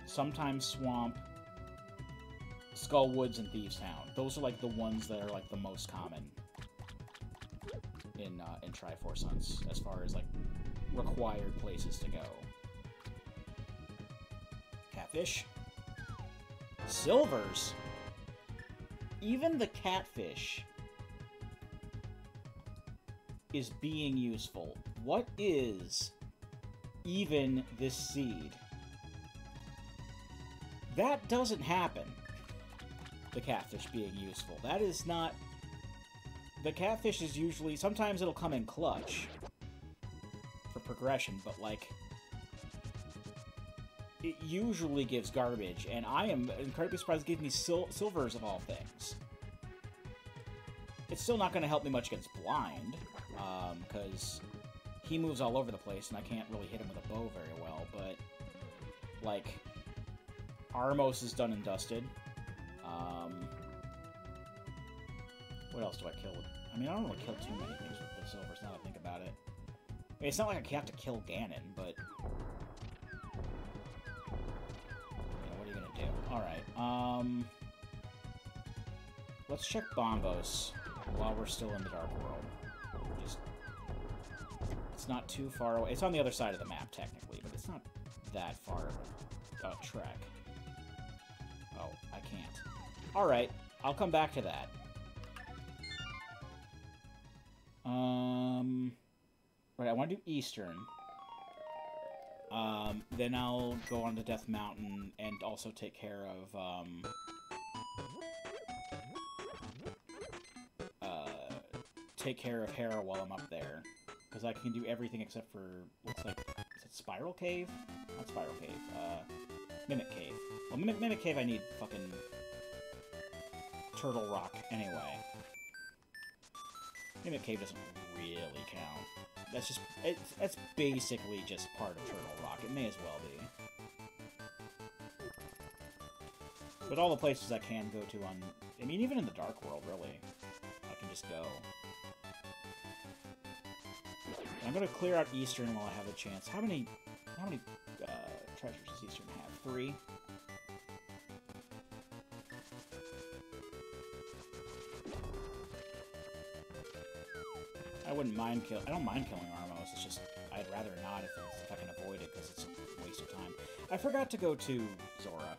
sometimes Swamp, Skull Woods, and Thieves Town. Those are, like, the ones that are, like, the most common in Triforce Hunts, as far as, like, required places to go. Catfish. Silvers. Even the catfish is being useful. What is even this seed? That doesn't happen. The catfish being useful. That is not... The catfish is usually... Sometimes it'll come in clutch for progression, but, like... It usually gives garbage, and I am incredibly surprised it gives me silvers of all things. It's still not going to help me much against Blind, because he moves all over the place, and I can't really hit him with a bow very well, but, like, Armos is done and dusted. What else do I kill? I mean, I don't really kill too many things with the silvers, now that I think about it. I mean, it's not like I have to kill Ganon, but... what are you gonna do? Alright, let's check Bombos while we're still in the Dark World. It's not too far away. It's on the other side of the map, technically, but it's not that far of a trek. Oh, I can't. Alright, I'll come back to that. Right, I want to do Eastern. Then I'll go on to Death Mountain and also take care of, Hera while I'm up there. Because I can do everything except for, looks like, is it Spiral Cave? Not Spiral Cave, Mimic Cave. Well, Mimic Cave I need fucking Turtle Rock anyway. Mimic Cave doesn't really count. That's just, that's basically just part of Turtle Rock. It may as well be. But all the places I can go to on, I mean, even in the Dark World, really, I can just go. I'm gonna clear out Eastern while I have the chance. How many treasures does Eastern have? 3? I wouldn't mind I don't mind killing Armos, it's just, I'd rather not if I can avoid it, because it's a waste of time. I forgot to go to Zora.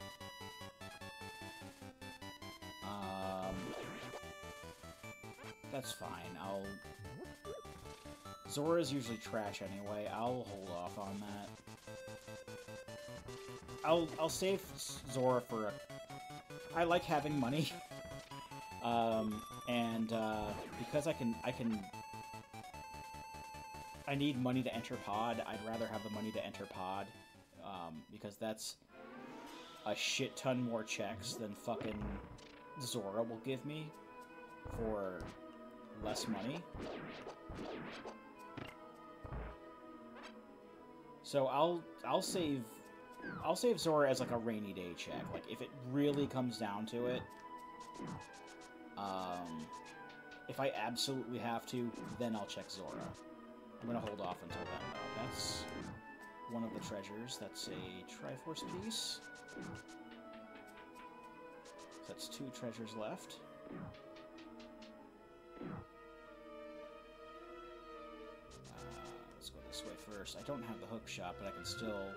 That's fine, Zora's usually trash anyway, I'll hold off on that. I'll save Zora for I like having money. Because I need money to enter Pod. I'd rather have the money to enter Pod, because that's a shit ton more checks than fucking Zora will give me for less money. So I'll save Zora as like a rainy day check. Like if it really comes down to it, if I absolutely have to, then I'll check Zora. I'm gonna hold off until then though. That's one of the treasures. That's a Triforce piece. That's 2 treasures left. Let's go this way first. I don't have the hook shot, but I can still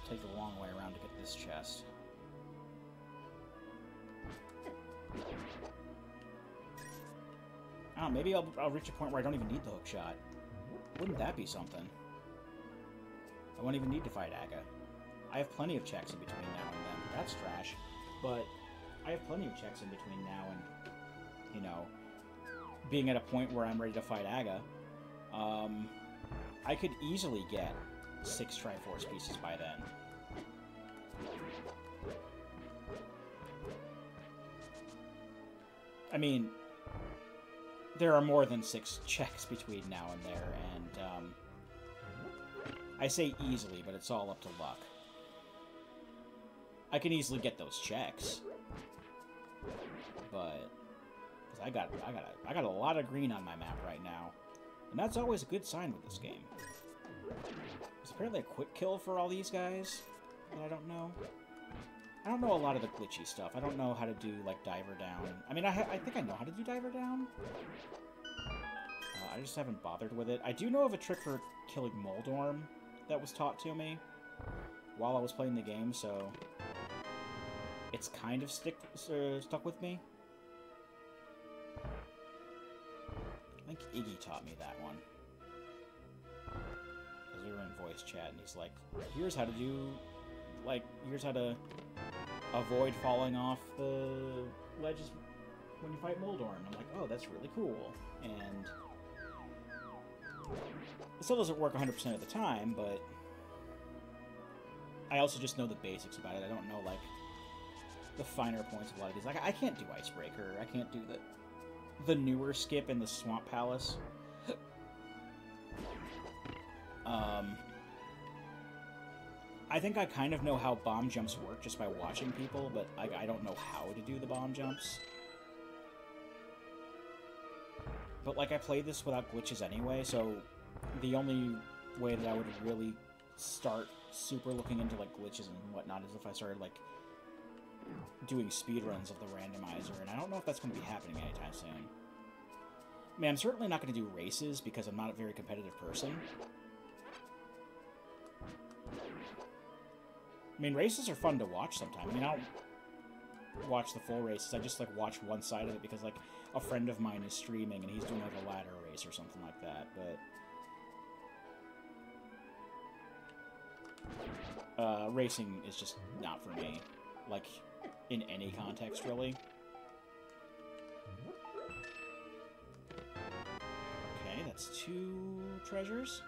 take the long way around to get this chest. I don't know, maybe I'll reach a point where I don't even need the hook shot. Wouldn't that be something? I won't even need to fight Aga. I have plenty of checks in between now and then. That's trash. But I have plenty of checks in between now and, you know, being at a point where I'm ready to fight Aga. I could easily get 6 Triforce pieces by then. I mean, there are more than 6 checks between now and there, and, I say easily, but it's all up to luck. I can easily get those checks, but because I got a lot of green on my map right now, and that's always a good sign with this game. There's apparently a quick kill for all these guys that I don't know. I don't know a lot of the glitchy stuff. I don't know how to do like diver down. I mean, I think I know how to do diver down. I just haven't bothered with it. I do know of a trick for killing Moldorm that was taught to me while I was playing the game, so it's kind of stuck with me. I think Iggy taught me that one. Because we were in voice chat, and he's like, here's how to do, like, here's how to avoid falling off the ledges when you fight Moldorm. I'm like, oh, that's really cool. And it still doesn't work 100% of the time, but I also just know the basics about it. I don't know, like, the finer points of a lot of these. Like, I can't do Icebreaker. I can't do the newer skip in the Swamp Palace. I think I kind of know how bomb jumps work just by watching people, but I don't know how to do the bomb jumps. But, like, I played this without glitches anyway, so the only way that I would really start super looking into, like, glitches and whatnot is if I started, like, doing speedruns of the randomizer, and I don't know if that's going to be happening anytime soon. I mean, I'm certainly not going to do races, because I'm not a very competitive person. I mean, races are fun to watch sometimes. I mean, I don't watch the full races. I just, like, watch one side of it because, like, a friend of mine is streaming and he's doing, like, a ladder race or something like that, but racing is just not for me. Like, in any context, really. Okay, that's 2 treasures.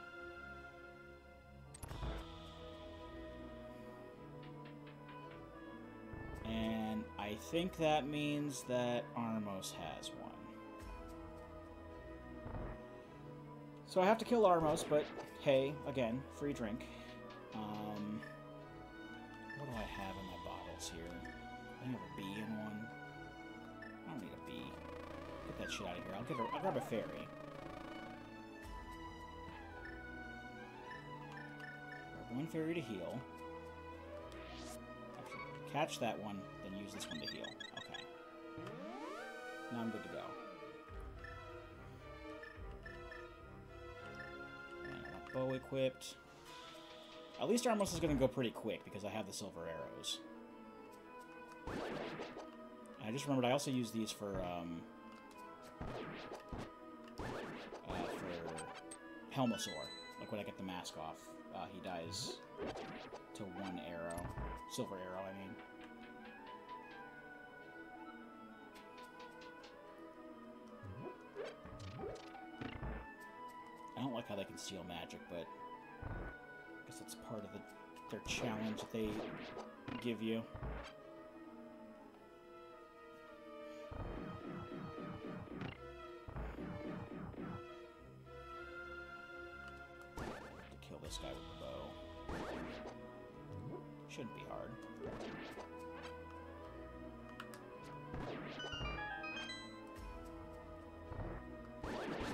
And I think that means that Armos has one. So I have to kill Armos, but hey, again, free drink. What do I have in my bottles here? I think I have a bee in one. I don't need a bee. Get that shit out of here. I'll grab a fairy. Grab 1 fairy to heal. Catch that one, then use this one to heal. Okay. Now I'm good to go. And I got bow equipped. At least Armos is going to go pretty quick because I have the silver arrows. And I just remembered I also use these for Helmosaur. Like when I get the mask off, he dies to 1 arrow. Silver arrow, I mean. I don't like how they can steal magic, but I guess it's part of the their challenge that they give you. To kill this guy with the bow. Shouldn't be hard.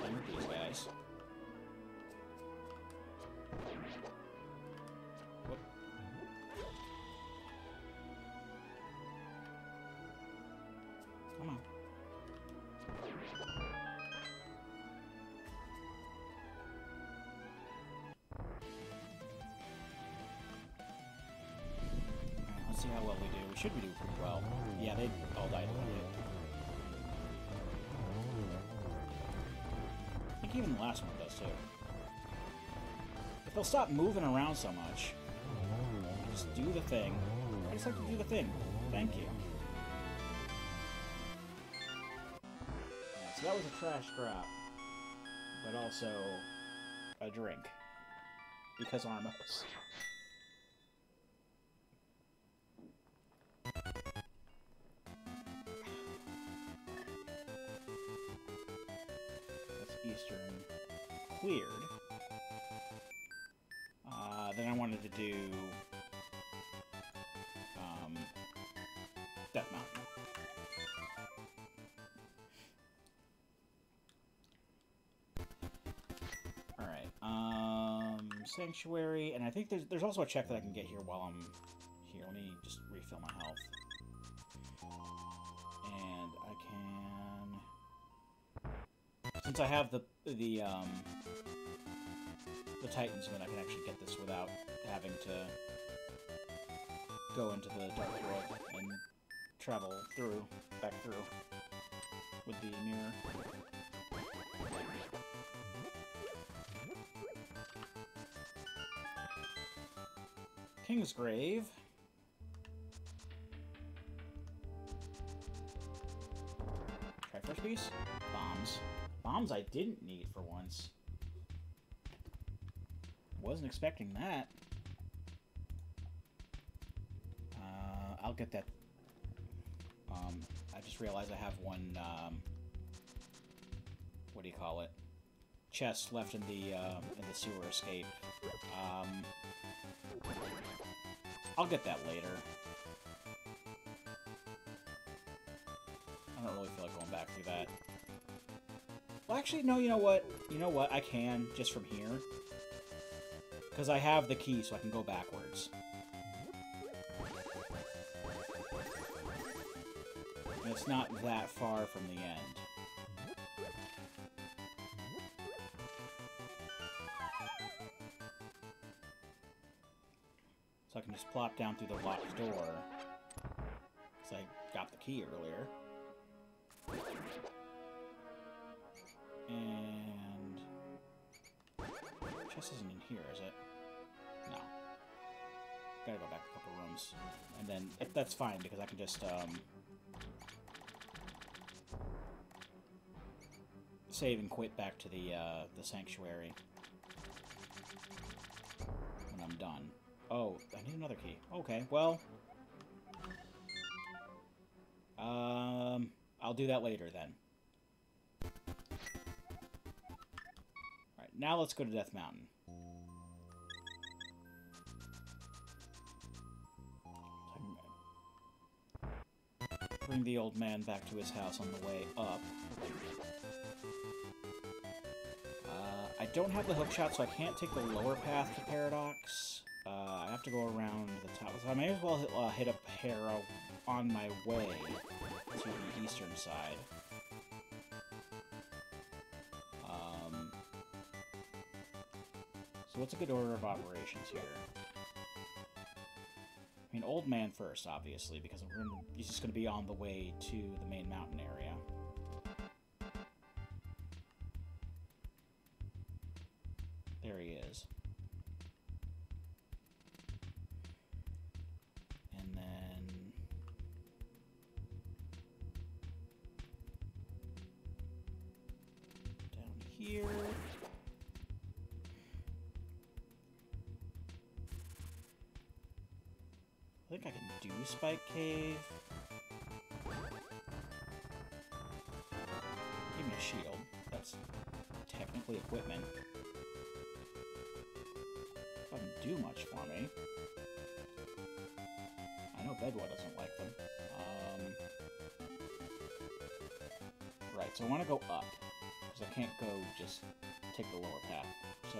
Same with these guys. Whoop. Come on. Let's see how well we do. We should do pretty well. Yeah, they all died a little bit. I think even the last one does too. If they'll stop moving around so much, just do the thing. I just like to do the thing. Thank you. Yeah, so that was a trash scrap, but also a drink. Because Armos. Eastern cleared. Then I wanted to do Death Mountain. Alright, Sanctuary, and I think there's also a check that I can get here while I'm here. Let me just refill my health. And I can... Since I have the Titans, then I can actually get this without having to go into the Dark World and travel back through with the mirror. King's Grave. Triforce piece? Bombs. Bombs I didn't need for once. Wasn't expecting that. I'll get that. I just realized I have one, what do you call it? Chest left in the sewer escape. I'll get that later. I don't really feel like going back through that. Well, actually, no, you know what? You know what? I can, just from here. Because I have the key, so I can go backwards. And it's not that far from the end. So I can just plop down through the locked door. Because I got the key earlier. And... chest isn't in here, is it? No. Gotta go back a couple rooms. And then, that's fine, because I can just, save and quit back to the Sanctuary. When I'm done. Oh, I need another key. Okay, well... I'll do that later, then. Alright, now let's go to Death Mountain. Bring the old man back to his house on the way up. I don't have the hookshot, so I can't take the lower path to Paradox. I have to go around the top. So I may as well hit up Harrow on my way to the eastern side. So what's a good order of operations here? I mean, Old Man first, obviously, because he's just going to be on the way to the main mountain area. There he is. And then... down here... think I can do Spike Cave. Give me a shield. That's technically equipment. Doesn't do much for me. I know Bedwa doesn't like them. Right, so I want to go up, because I can't go just take the lower path. So,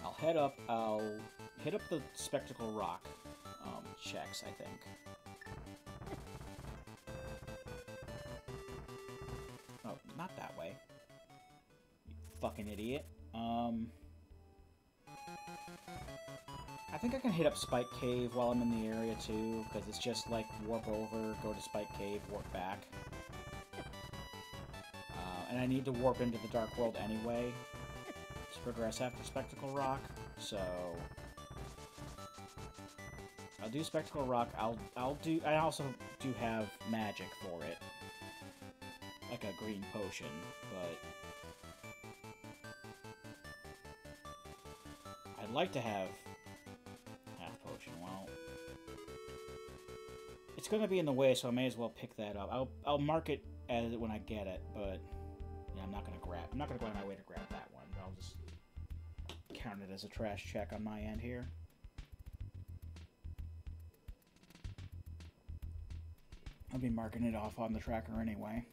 I'll head up, I'll hit up the Spectacle Rock checks, I think. Oh, not that way. You fucking idiot. I think I can hit up Spike Cave while I'm in the area, too, because it's just like warp over, go to Spike Cave, warp back. And I need to warp into the Dark World anyway to progress after Spectacle Rock, so I'll do Spectacle Rock. I also do have magic for it, like a green potion, but I'd like to have half potion. Well, it's going to be in the way, so I may as well pick that up. I'll mark it as when I get it, but yeah, I'm not going to go out of my way to grab that one. But I'll just count it as a trash check on my end here. I'll be marking it off on the tracker anyway.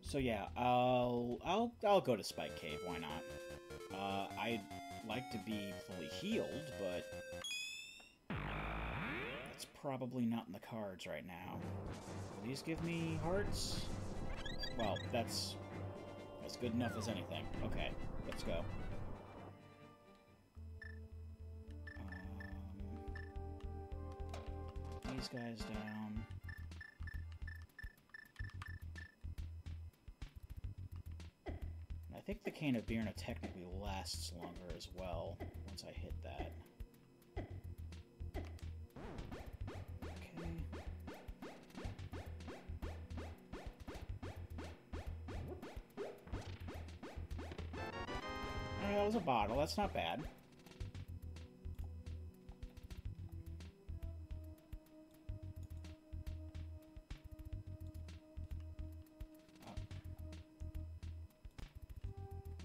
So yeah, I'll go to Spike Cave. Why not? I'd like to be fully healed, but that's probably not in the cards right now. Will these give me hearts? Well, that's as good enough as anything. Okay, let's go. These guys down. I think the Cane of Birna technically lasts longer as well once I hit that. Okay. Oh, that was a bottle. That's not bad.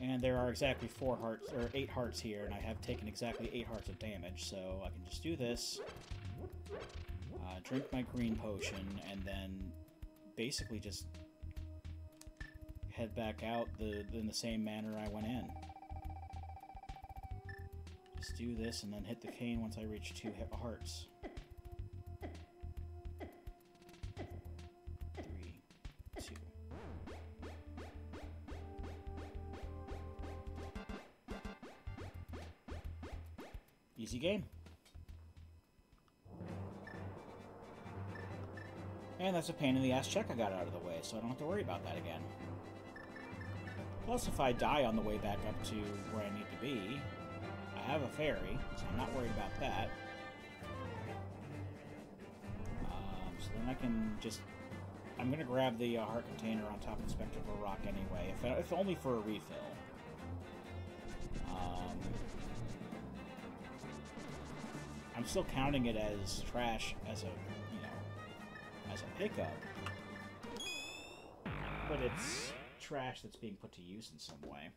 And there are exactly 4 hearts, or 8 hearts here, and I have taken exactly 8 hearts of damage, so I can just do this, drink my green potion, and then basically just head back out in the same manner I went in. Just do this, and then hit the cane once I reach 2 hearts. 3, 2. Easy game. And that's a pain in the ass check I got out of the way, so I don't have to worry about that again. Plus, if I die on the way back up to where I need to be, I have a fairy, so I'm not worried about that. So then I can just... I'm going to grab the heart container on top of Spectacle Rock anyway, if only for a refill. I'm still counting it as trash as a, as a pickup. But it's trash that's being put to use in some way.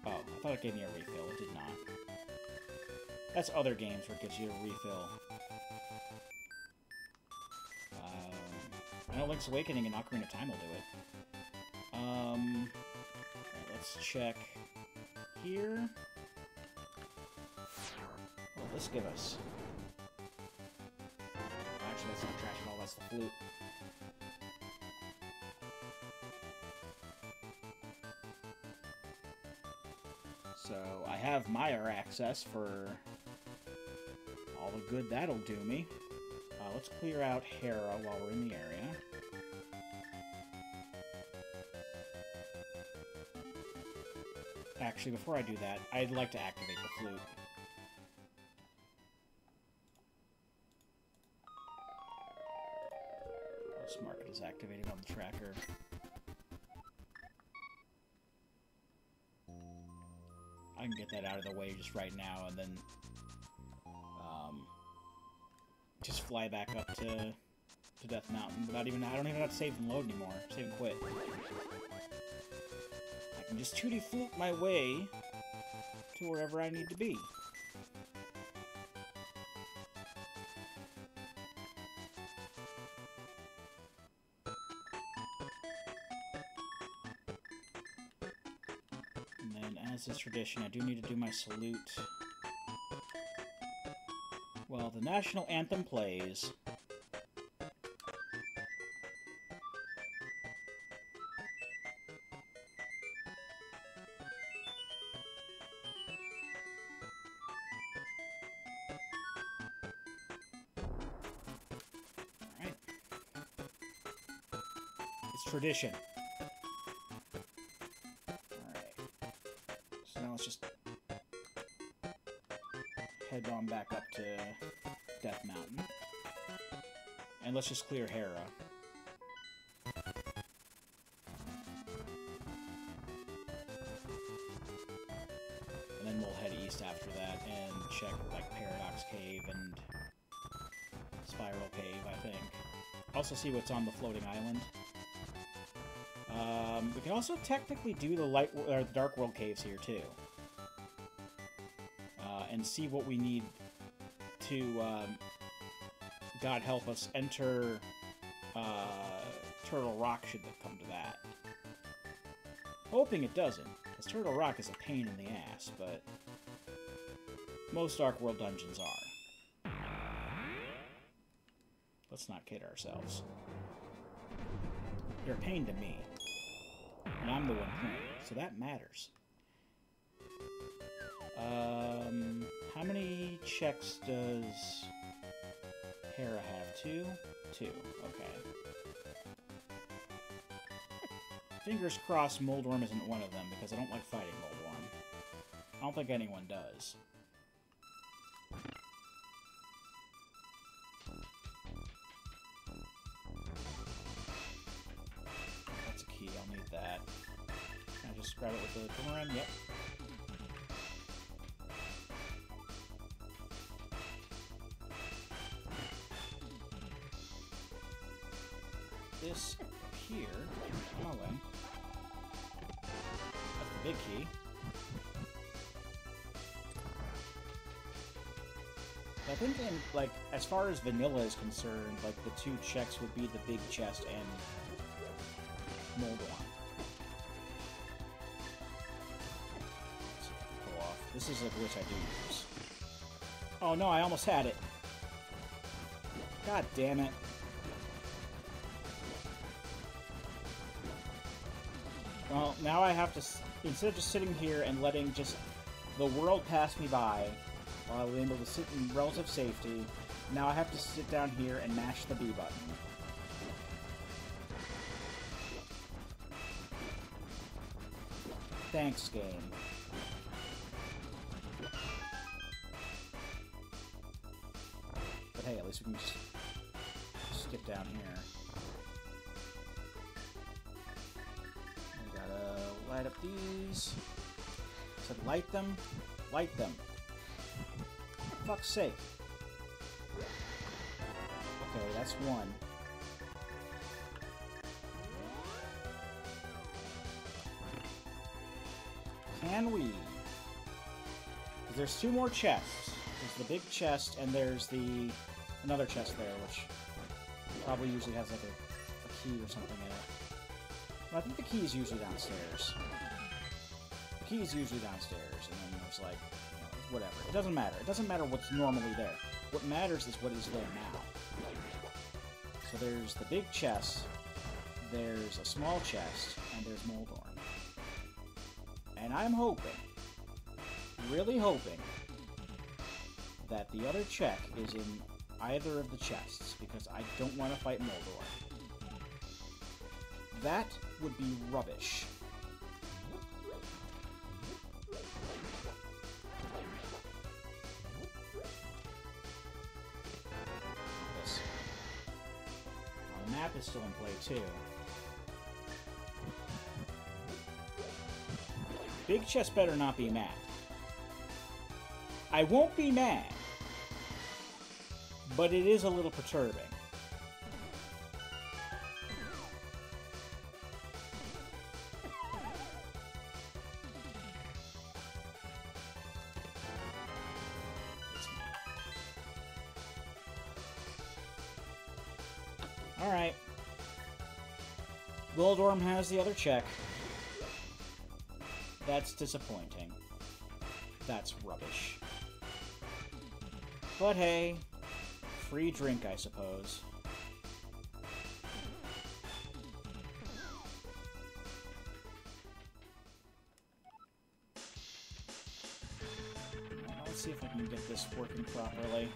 Oh, I thought it gave me a refill. It did not. That's other games where it gives you a refill. I know Link's Awakening and Ocarina of Time will do it. Alright, let's check here. What will this give us? Actually, that's not trash at all, that's the flute. So, I have Mire access for all the good that'll do me. Let's clear out Hera while we're in the area. Actually, before I do that, I'd like to activate the flute. Let's mark it as activated on the tracker. I can get that out of the way just right now, and then just fly back up to Death Mountain without even... I don't even have to save and load anymore. Save and quit. I can just tutti flute my way to wherever I need to be. And then, as is tradition, I do need to do my salute. Well, the national anthem plays. Alright. It's tradition. Alright. So now let's just head on back up to Death Mountain. And let's just clear Hera. And then we'll head east after that and check, like, Paradox Cave and Spiral Cave, I think. Also see what's on the floating island. We can also technically do the Dark World caves here, too. And see what we need to, God help us, enter Turtle Rock should it come to that. Hoping it doesn't, because Turtle Rock is a pain in the ass, but most Dark World dungeons are. Let's not kid ourselves. You're a pain to me. And I'm the one playing, so that matters. How many checks does Hera have? 2? 2. Okay. Fingers crossed Moldworm isn't one of them, because I don't like fighting Moldworm. I don't think anyone does. That's a key, I'll need that. Can I just grab it with the boomerang? Yep. This here, oh well. That's the big key. I think, like, as far as vanilla is concerned, like, the 2 checks would be the big chest and Moldorm. Let's see if I can pull off. This is a glitch I do use. Oh no, I almost had it. God damn it. Well, now I have to, instead of just sitting here and letting just the world pass me by, while I was able to sit in relative safety, now I have to sit down here and mash the B button. Thanks, game. But hey, at least we can just skip down here. Light up these. Said light them. Light them. For fuck's sake. Okay, that's 1. Can we? There's 2 more chests. There's the big chest, and there's another chest there, which probably usually has like a key or something in it. I think the key is usually downstairs. The key is usually downstairs, and then there's like, you know, whatever. It doesn't matter. It doesn't matter what's normally there. What matters is what is there now. So there's the big chest, there's a small chest, and there's Moldorm. And I'm hoping, really hoping, that the other check is in either of the chests, because I don't want to fight Moldorm. That would be rubbish. This. The map is still in play, too. Big chest better not be mad. I won't be mad, but it is a little perturbing. Alright. Wildorm has the other check. That's disappointing. That's rubbish. But hey, free drink, I suppose. Let's see if I can get this working properly.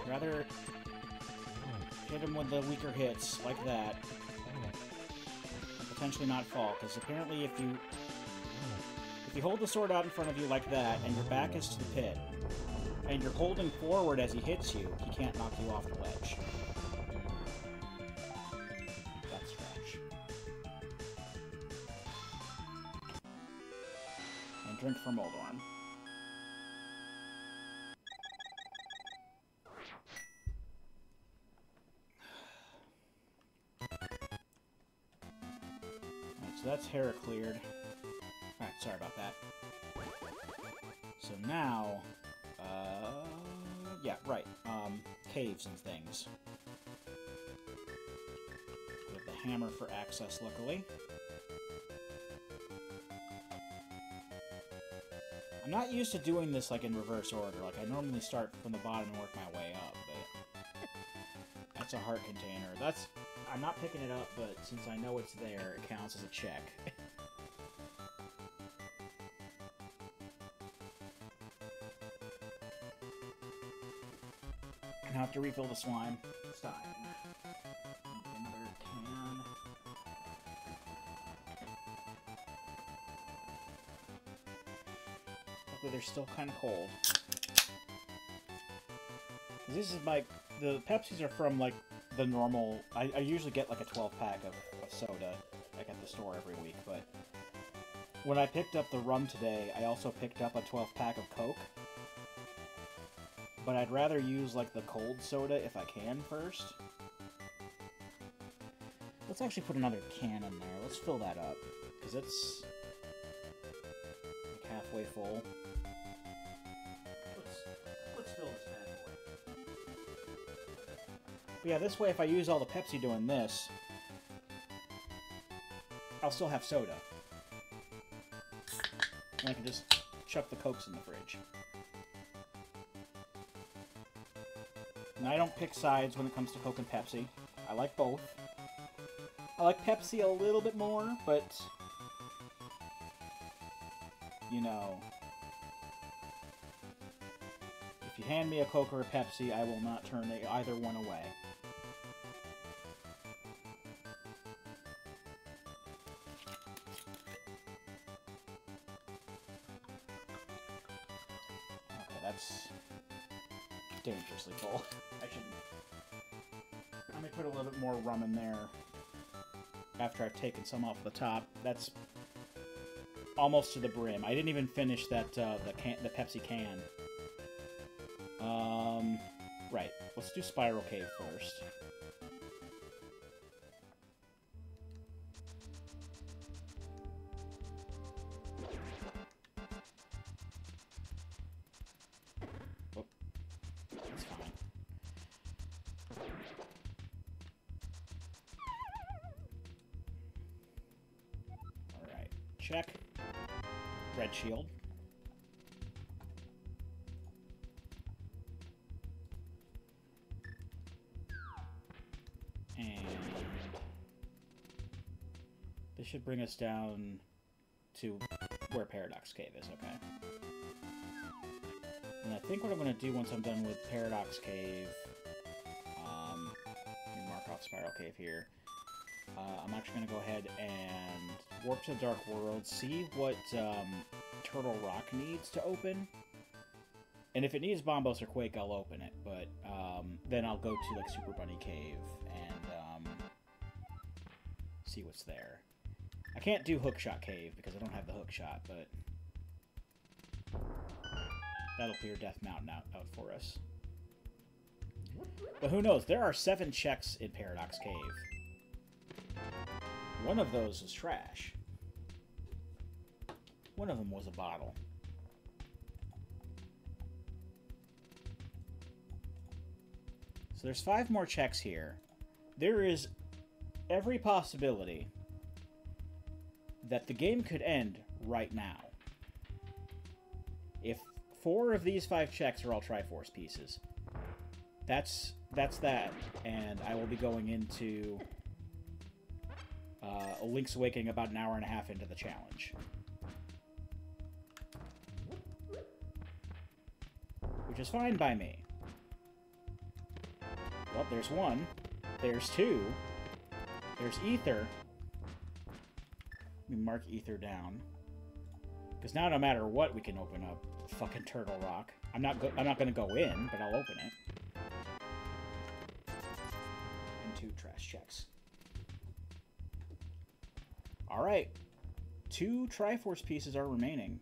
Rather hit him with the weaker hits, like that. And potentially not fall, because apparently if you hold the sword out in front of you like that, and your back is to the pit, and you're holding forward as he hits you, he can't knock you off the ledge. That's trash. And drink from Moldorm. So that's Hera cleared. Alright, sorry about that. So now, yeah, right, caves and things. We have the hammer for access, luckily. I'm not used to doing this, like, in reverse order. Like, I normally start from the bottom and work my way up, but that's a heart container. That's... I'm not picking it up, but since I know it's there, it counts as a check. I have to refill the slime. Stein. Another can. Luckily, they're still kind of cold. This is like... The Pepsis are from, like, the normal... I usually get, like, a 12-pack of soda, like, at the store every week, but... When I picked up the rum today, I also picked up a 12-pack of Coke. But I'd rather use, like, the cold soda if I can first. Let's actually put another can in there. Let's fill that up, because it's... like, halfway full. Let's fill this bad boy. But yeah, this way, if I use all the Pepsi doing this, I'll still have soda. And I can just chuck the Cokes in the fridge. And I don't pick sides when it comes to Coke and Pepsi. I like both. I like Pepsi a little bit more, but... you know... if you hand me a Coke or a Pepsi, I will not turn either one away. Okay, that's dangerously full. I shouldn't. Let me put a little bit more rum in there after I've taken some off the top. That's almost to the brim. I didn't even finish that the Pepsi can. Right. Let's do Spiral Cave first. Oh, that's fine. Alright. Check. Red shield. This should bring us down to where Paradox Cave is, okay? And I think what I'm going to do once I'm done with Paradox Cave, let me mark off Spiral Cave here, I'm actually going to go ahead and warp to the Dark World, see what Turtle Rock needs to open, And if it needs Bombos or Quake, I'll open it. But then I'll go to like Super Bunny Cave and see what's there. I can't do Hookshot Cave because I don't have the Hookshot, but that'll clear Death Mountain out for us. But who knows? There are 7 checks in Paradox Cave. One of those was trash. One of them was a bottle. So there's 5 more checks here. There is every possibility that the game could end right now. If 4 of these 5 checks are all Triforce pieces, that's that, and I will be going into a Link's Awakening about an hour and a half into the challenge. Which is fine by me. Well, there's 1. There's 2. There's Ether. Let me mark Ether down. Because now no matter what, we can open up fucking Turtle Rock. I'm not going to go in, but I'll open it. And 2 trash checks. Alright. 2 Triforce pieces are remaining.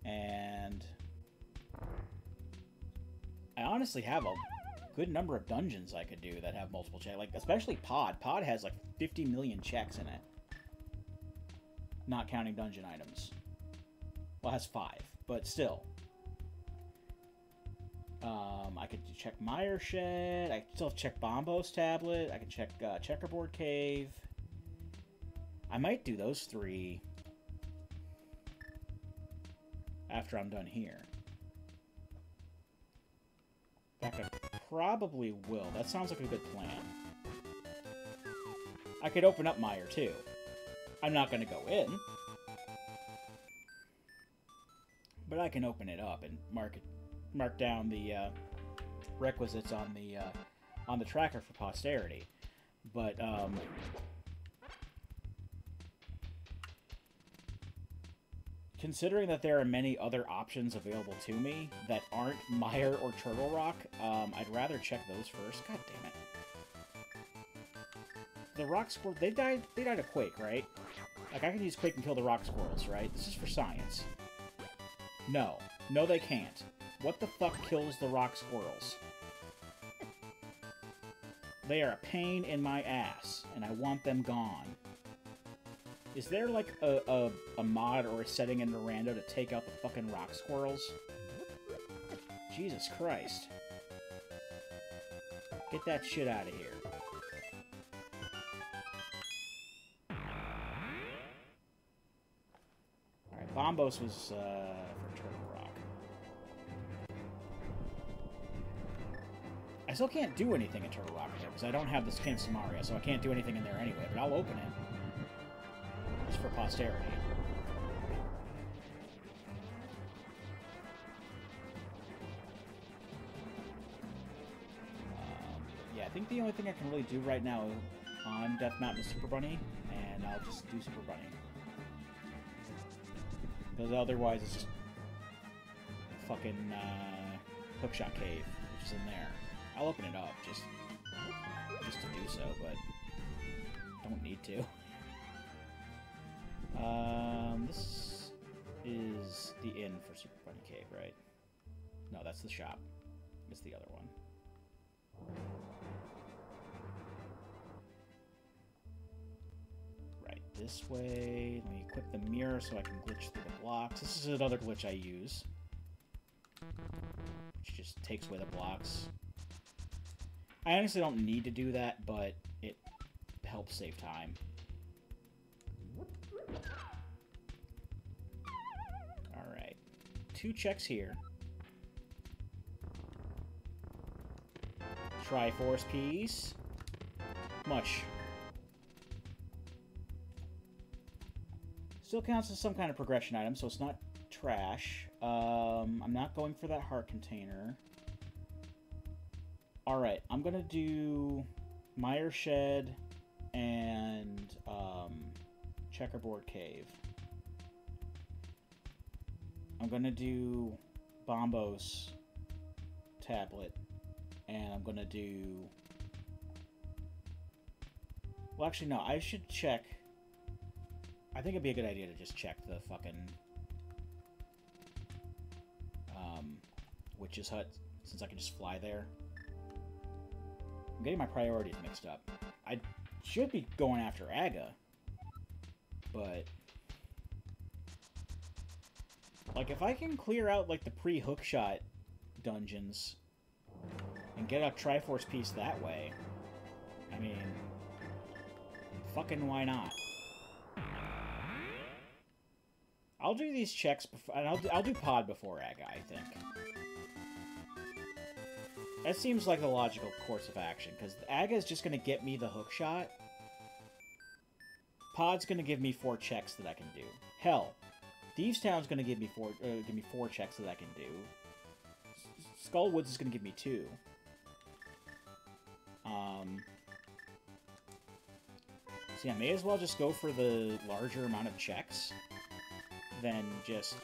And I honestly have a good number of dungeons I could do that have multiple checks. Like, especially Pod. Pod has like 50 million checks in it. Not counting dungeon items. Well, it has 5, but still. I could check Mire Shed. I still have to check Bombos Tablet. I can check Checkerboard Cave. I might do those 3 after I'm done here. In fact, I probably will. That sounds like a good plan. I could open up Mire, too. I'm not going to go in. But I can open it up and mark down the requisites on the tracker for posterity. But considering that there are many other options available to me that aren't Mire or Turtle Rock, I'd rather check those first. God damn it. The rock squirrels, they died of Quake, right? Like, I can use Quake and kill the rock squirrels, right? This is for science. No. No, they can't. What the fuck kills the rock squirrels? They are a pain in my ass, and I want them gone. Is there, like, a mod or a setting in Miranda to take out the fucking rock squirrels? Jesus Christ. Get that shit out of here. Alright, Bombos was, for Turtle Rock. I still can't do anything in Turtle Rock here, because I don't have this Can Samaria, so I can't do anything in there anyway, but I'll open it. Just for posterity. Yeah, I think the only thing I can really do right now on Death Mountain is Super Bunny, and I'll just do Super Bunny. Because otherwise it's just fucking Hookshot Cave, which is in there. I'll open it up just to do so, but don't need to. This is the inn for Super Bunny Cave, right? No, that's the shop. It's the other one. Right, this way. Let me equip the mirror so I can glitch through the blocks. This is another glitch I use, which just takes away the blocks. I honestly don't need to do that, but it helps save time. Alright. 2 checks here. Triforce piece. Much. Still counts as some kind of progression item, so it's not trash. I'm not going for that heart container. Alright, I'm gonna do Mire Shed and Checkerboard Cave. I'm gonna do Bombos Tablet, and I'm gonna do... Well, actually, no, I should check... I think it'd be a good idea to just check the fucking... Witch's Hut, since I can just fly there. I'm getting my priorities mixed up. I should be going after Aga, but... Like, if I can clear out, like, the pre-hookshot dungeons and get a Triforce piece that way, I mean, fucking why not? I'll do these checks before, and I'll do pod before Aga, I think. That seems like the logical course of action, because Aga is just going to get me the hookshot. Pod's going to give me 4 checks that I can do. Hell, Thieves Town's going to give me 4 checks that I can do. Skullwoods is going to give me 2. So yeah, may as well just go for the larger amount of checks than just...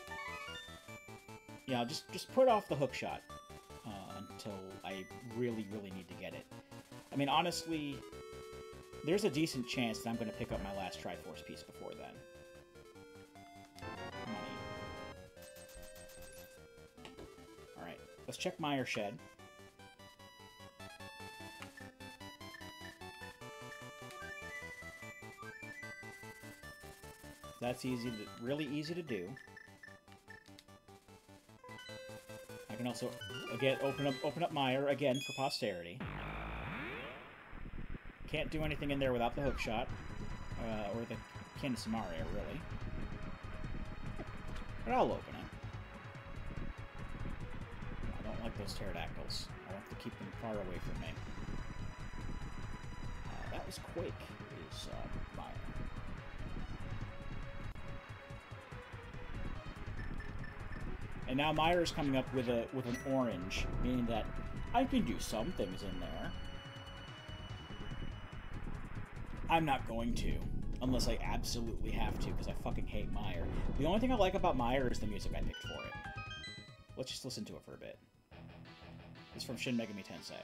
Yeah, just put off the hookshot until I really, really need to get it. I mean, honestly, there's a decent chance that I'm going to pick up my last Triforce piece before then. Money. Alright, let's check Mire Shed. That's really easy to do. I can also again open up Mire again for posterity. Can't do anything in there without the hookshot or the Candace Mario, really. But I'll open it. I don't like those pterodactyls. I want to keep them far away from me. That was Quake. Is Mire. And now Mire's coming up with an orange, meaning that I can do some things in there. I'm not going to, unless I absolutely have to, because I fucking hate Mire. The only thing I like about Mire is the music I picked for it. Let's just listen to it for a bit. It's from Shin Megami Tensei.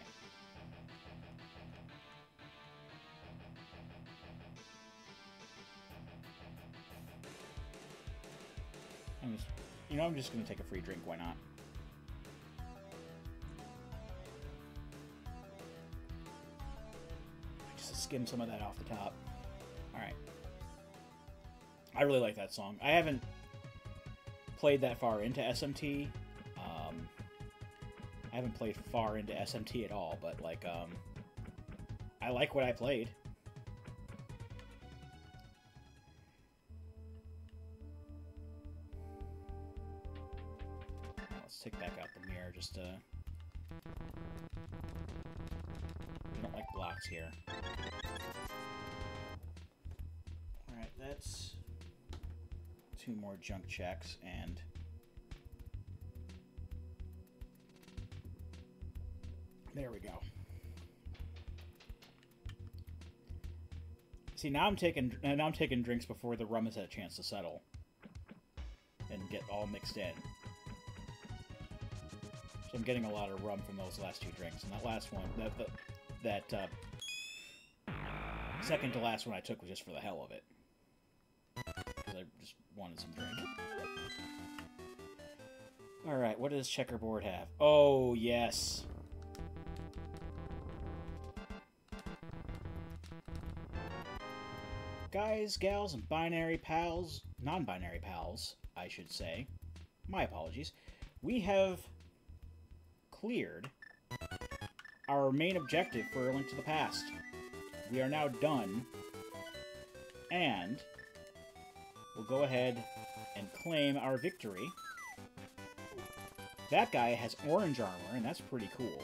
I'm just going to take a free drink, why not? Just skim some of that off the top. Alright. I really like that song. I haven't played that far into SMT. I haven't played far into SMT at all, but, like, I like what I played. Take back out the mirror just to... I don't like blocks here. Alright, that's 2 more junk checks, and... There we go. See, now I'm taking drinks before the rum has had a chance to settle and get all mixed in. So I'm getting a lot of rum from those last 2 drinks, and that last one, that second to last one I took was just for the hell of it, because I just wanted some drink. All right, what does Checkerboard have? Oh yes. Guys, gals, and binary pals, non-binary pals, I should say. My apologies. We have cleared our main objective for A Link to the Past. We are now done, and we'll go ahead and claim our victory. That guy has orange armor, and that's pretty cool.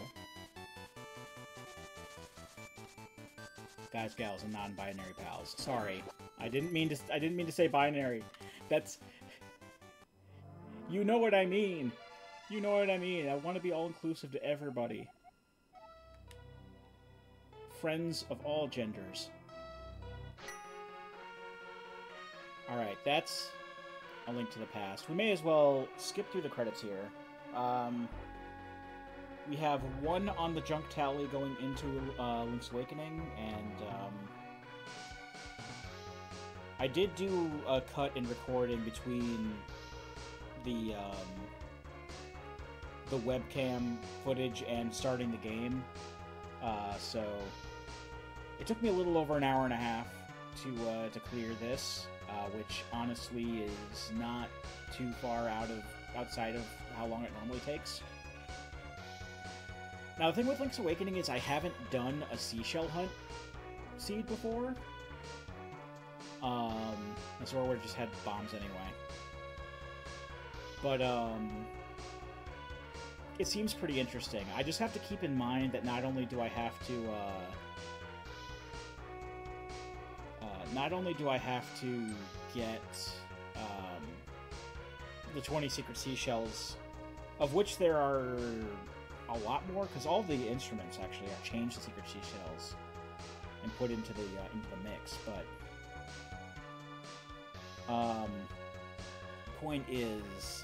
Guys, gals, and non-binary pals. Sorry, I didn't mean to say binary. That's... You know what I mean. You know what I mean. I want to be all-inclusive to everybody. Friends of all genders. Alright, that's A Link to the Past. We may as well skip through the credits here. We have one on the junk tally going into Link's Awakening, and I did do a cut in recording between the webcam footage and starting the game, so it took me a little over an hour and a half to clear this, which honestly is not too far outside of how long it normally takes. Now, the thing with Link's Awakening is I haven't done a seashell hunt seed before. This Zorward just had bombs anyway. But, it seems pretty interesting. I just have to keep in mind that not only do I have to get, the 20 secret seashells, of which there are a lot more, because all the instruments actually are changed to secret seashells and put into the mix. But point is,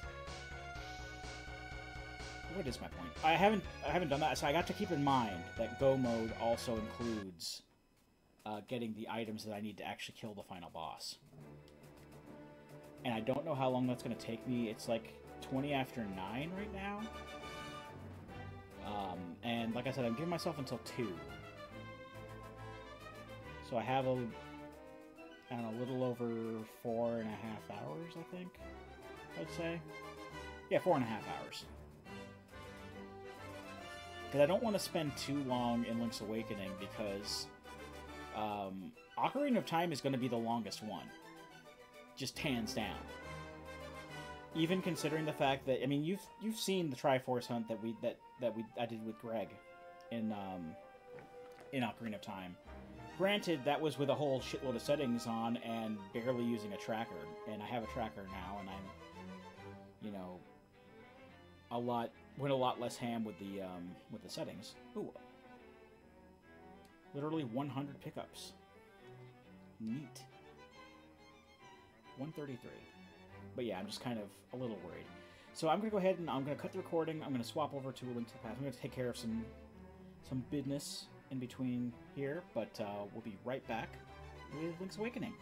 what is my point? I haven't done that, so I got to keep in mind that Go mode also includes getting the items that I need to actually kill the final boss. And I don't know how long that's going to take me. It's like 20 after 9 right now. And like I said, I'm giving myself until 2. So I have a little over 4.5 hours, I think, I'd say. Yeah, 4.5 hours. Because I don't want to spend too long in Link's Awakening, because Ocarina of Time is going to be the longest one. Just hands down. Even considering the fact that, I mean, you've seen the Triforce hunt that I did with Greg in Ocarina of Time. Granted, that was with a whole shitload of settings on and barely using a tracker, and I have a tracker now, and I'm, you know, went a lot less ham with the settings. Ooh, literally 100 pickups. Neat. 133. But yeah, I'm just kind of a little worried. So I'm going to go ahead and I'm going to cut the recording. I'm going to swap over to A Link to the Past. I'm going to take care of some business in between here, but we'll be right back with Link's Awakening.